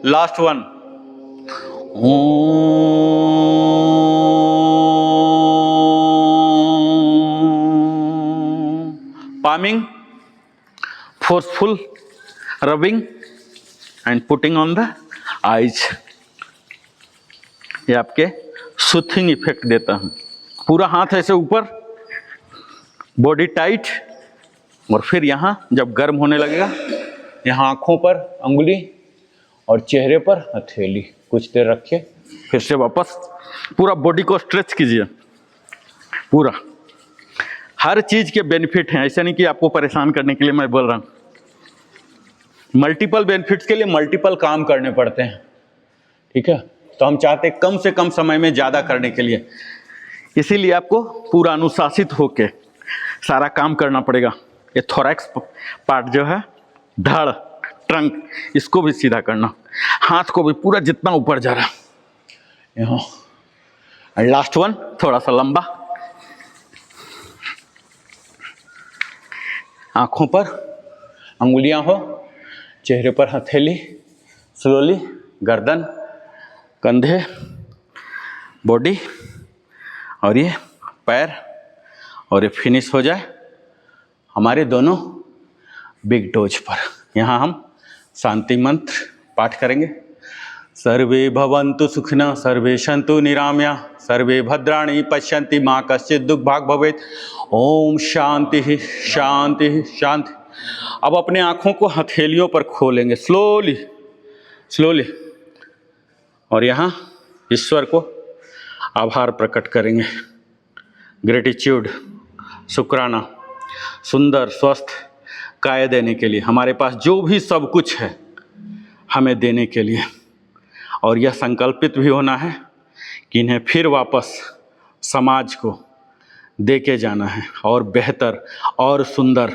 Last one, palming, forceful rubbing and putting on the eyes। ये आपके सूथिंग इफेक्ट देता है। पूरा हाथ ऐसे ऊपर, बॉडी टाइट, और फिर यहाँ जब गर्म होने लगेगा, यहाँ आँखों पर अंगुली और चेहरे पर हथेली, कुछ देर रखिए, फिर से वापस पूरा बॉडी को स्ट्रेच कीजिए। पूरा हर चीज़ के बेनिफिट हैं, ऐसा नहीं कि आपको परेशान करने के लिए मैं बोल रहा हूँ। मल्टीपल बेनिफिट्स के लिए मल्टीपल काम करने पड़ते हैं, ठीक है। तो हम चाहते हैं कम से कम समय में ज़्यादा करने के लिए, इसीलिए आपको पूरा अनुशासित होके सारा काम करना पड़ेगा। ये थोरैक्स पार्ट जो है, धड़, ट्रंक, इसको भी सीधा करना, हाथ को भी पूरा जितना ऊपर जा रहा है यहाँ। लास्ट वन थोड़ा सा लंबा, आँखों पर अंगुलियाँ हो, चेहरे पर हथेली, स्लोली गर्दन, कंधे, बॉडी, और ये पैर, और ये फिनिश हो जाए हमारे दोनों बिग डोज पर। यहाँ हम शांति मंत्र पाठ करेंगे। सर्वे भवन्तु सुखिनः, सर्वे सन्तु निरामया, सर्वे भद्राणि पश्यन्ति, मा कश्चित् दुःख भाग् भवेत्। ओम शांति शांति शांति। अब अपने आँखों को हथेलियों पर खोलेंगे स्लोली स्लोली, और यहाँ ईश्वर को आभार प्रकट करेंगे। ग्रेटिट्यूड, शुक्राना, सुंदर स्वस्थ काय देने के लिए, हमारे पास जो भी सब कुछ है हमें देने के लिए। और यह संकल्पित भी होना है कि इन्हें फिर वापस समाज को दे के जाना है और बेहतर और सुंदर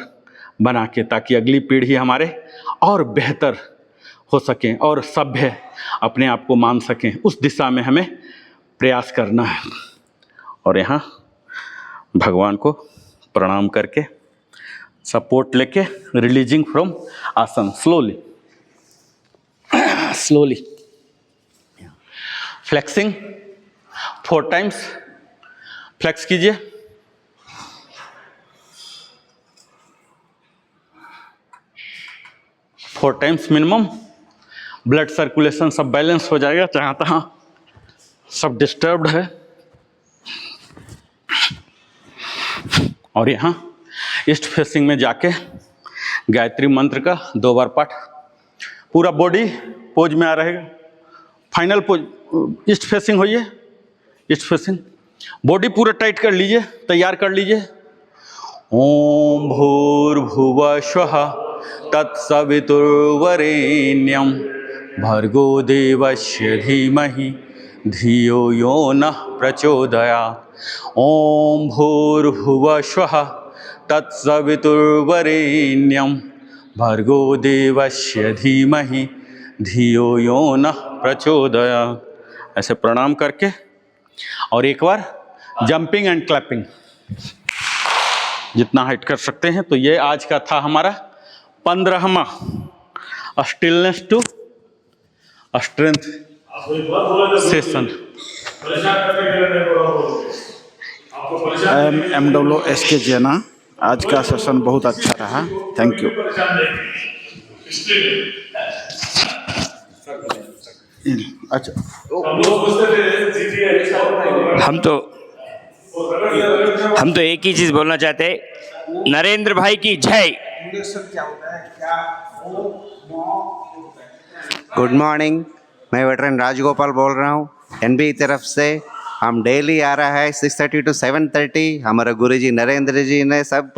बना के, ताकि अगली पीढ़ी हमारे और बेहतर हो सकें और सभ्य अपने आप को मान सकें। उस दिशा में हमें प्रयास करना है। और यहाँ भगवान को प्रणाम करके सपोर्ट लेके releasing from asana slowly slowly flexing 4 times. Flex कीजिए, four times minimum. Blood circulation सब बैलेंस हो जाएगा, जहाँ तहाँ सब डिस्टर्ब्ड है। और यहाँ ईस्ट फेसिंग में जाके गायत्री मंत्र का 2 बार पाठ। पूरा बॉडी पोज में आ रहेगा। फाइनल पोज ईस्ट फेसिंग होइए, ईस्ट फेसिंग। बॉडी पूरा टाइट कर लीजिए, तैयार कर लीजिए। ओम भूर्भुवः स्वः तत्सवितुर्वरेण्यं भर्गो देवस्य धीमहि धियो यो नः प्रचोदयात्। ओम भूर्भुवः स्वः तत्सवितुर्वरेण्यं भर्गो देवस्य धीमहि धियो यो नः प्रचोदयात्। ऐसे प्रणाम करके और एक बार जंपिंग एंड क्लैपिंग जितना हाइट कर सकते हैं। तो ये आज का था हमारा 15वां stillness to strength session. MWSK Jaina. आज का सेशन बहुत अच्छा रहा, थैंक यू। अच्छा, हम तो एक ही चीज़ बोलना चाहते हैं, नरेंद्र भाई की जय। गुड मॉर्निंग, मैं वेटरन राजगोपाल बोल रहा हूँ एनबी की तरफ से। हम डेली आ रहा है 6:30 to 7:30। हमारे गुरुजी नरेंद्र जी ने सब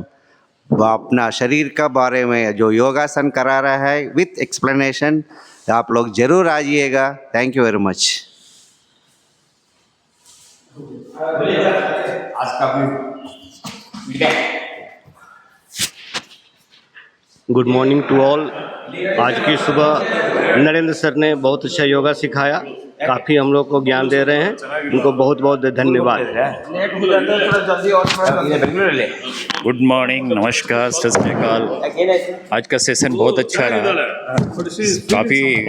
अपना शरीर का बारे में जो योगासन करा रहा है विथ एक्सप्लेनेशन। आप लोग जरूर आइएगा। Thank you very much. Good morning to all. आज की सुबह नरेंद्र सर ने बहुत अच्छा योगा सिखाया, काफ़ी हम लोग को ज्ञान दे रहे हैं। उनको बहुत बहुत धन्यवाद। गुड मॉर्निंग, नमस्कार, सत श्री अकाल। आज का सेशन बहुत अच्छा रहा। काफ़ी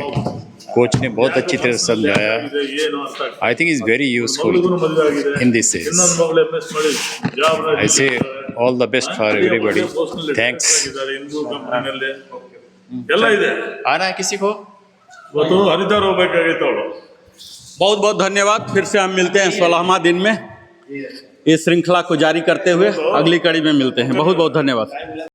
कोच ने बहुत अच्छी तरह समझाया। I think is very useful in this session. ऐसे all the best for everybody. Thanks. आना है किसी को? बहुत बहुत धन्यवाद। फिर से हम मिलते हैं 16वां दिन में। इस श्रृंखला को जारी करते हुए अगली कड़ी में मिलते हैं। बहुत बहुत धन्यवाद।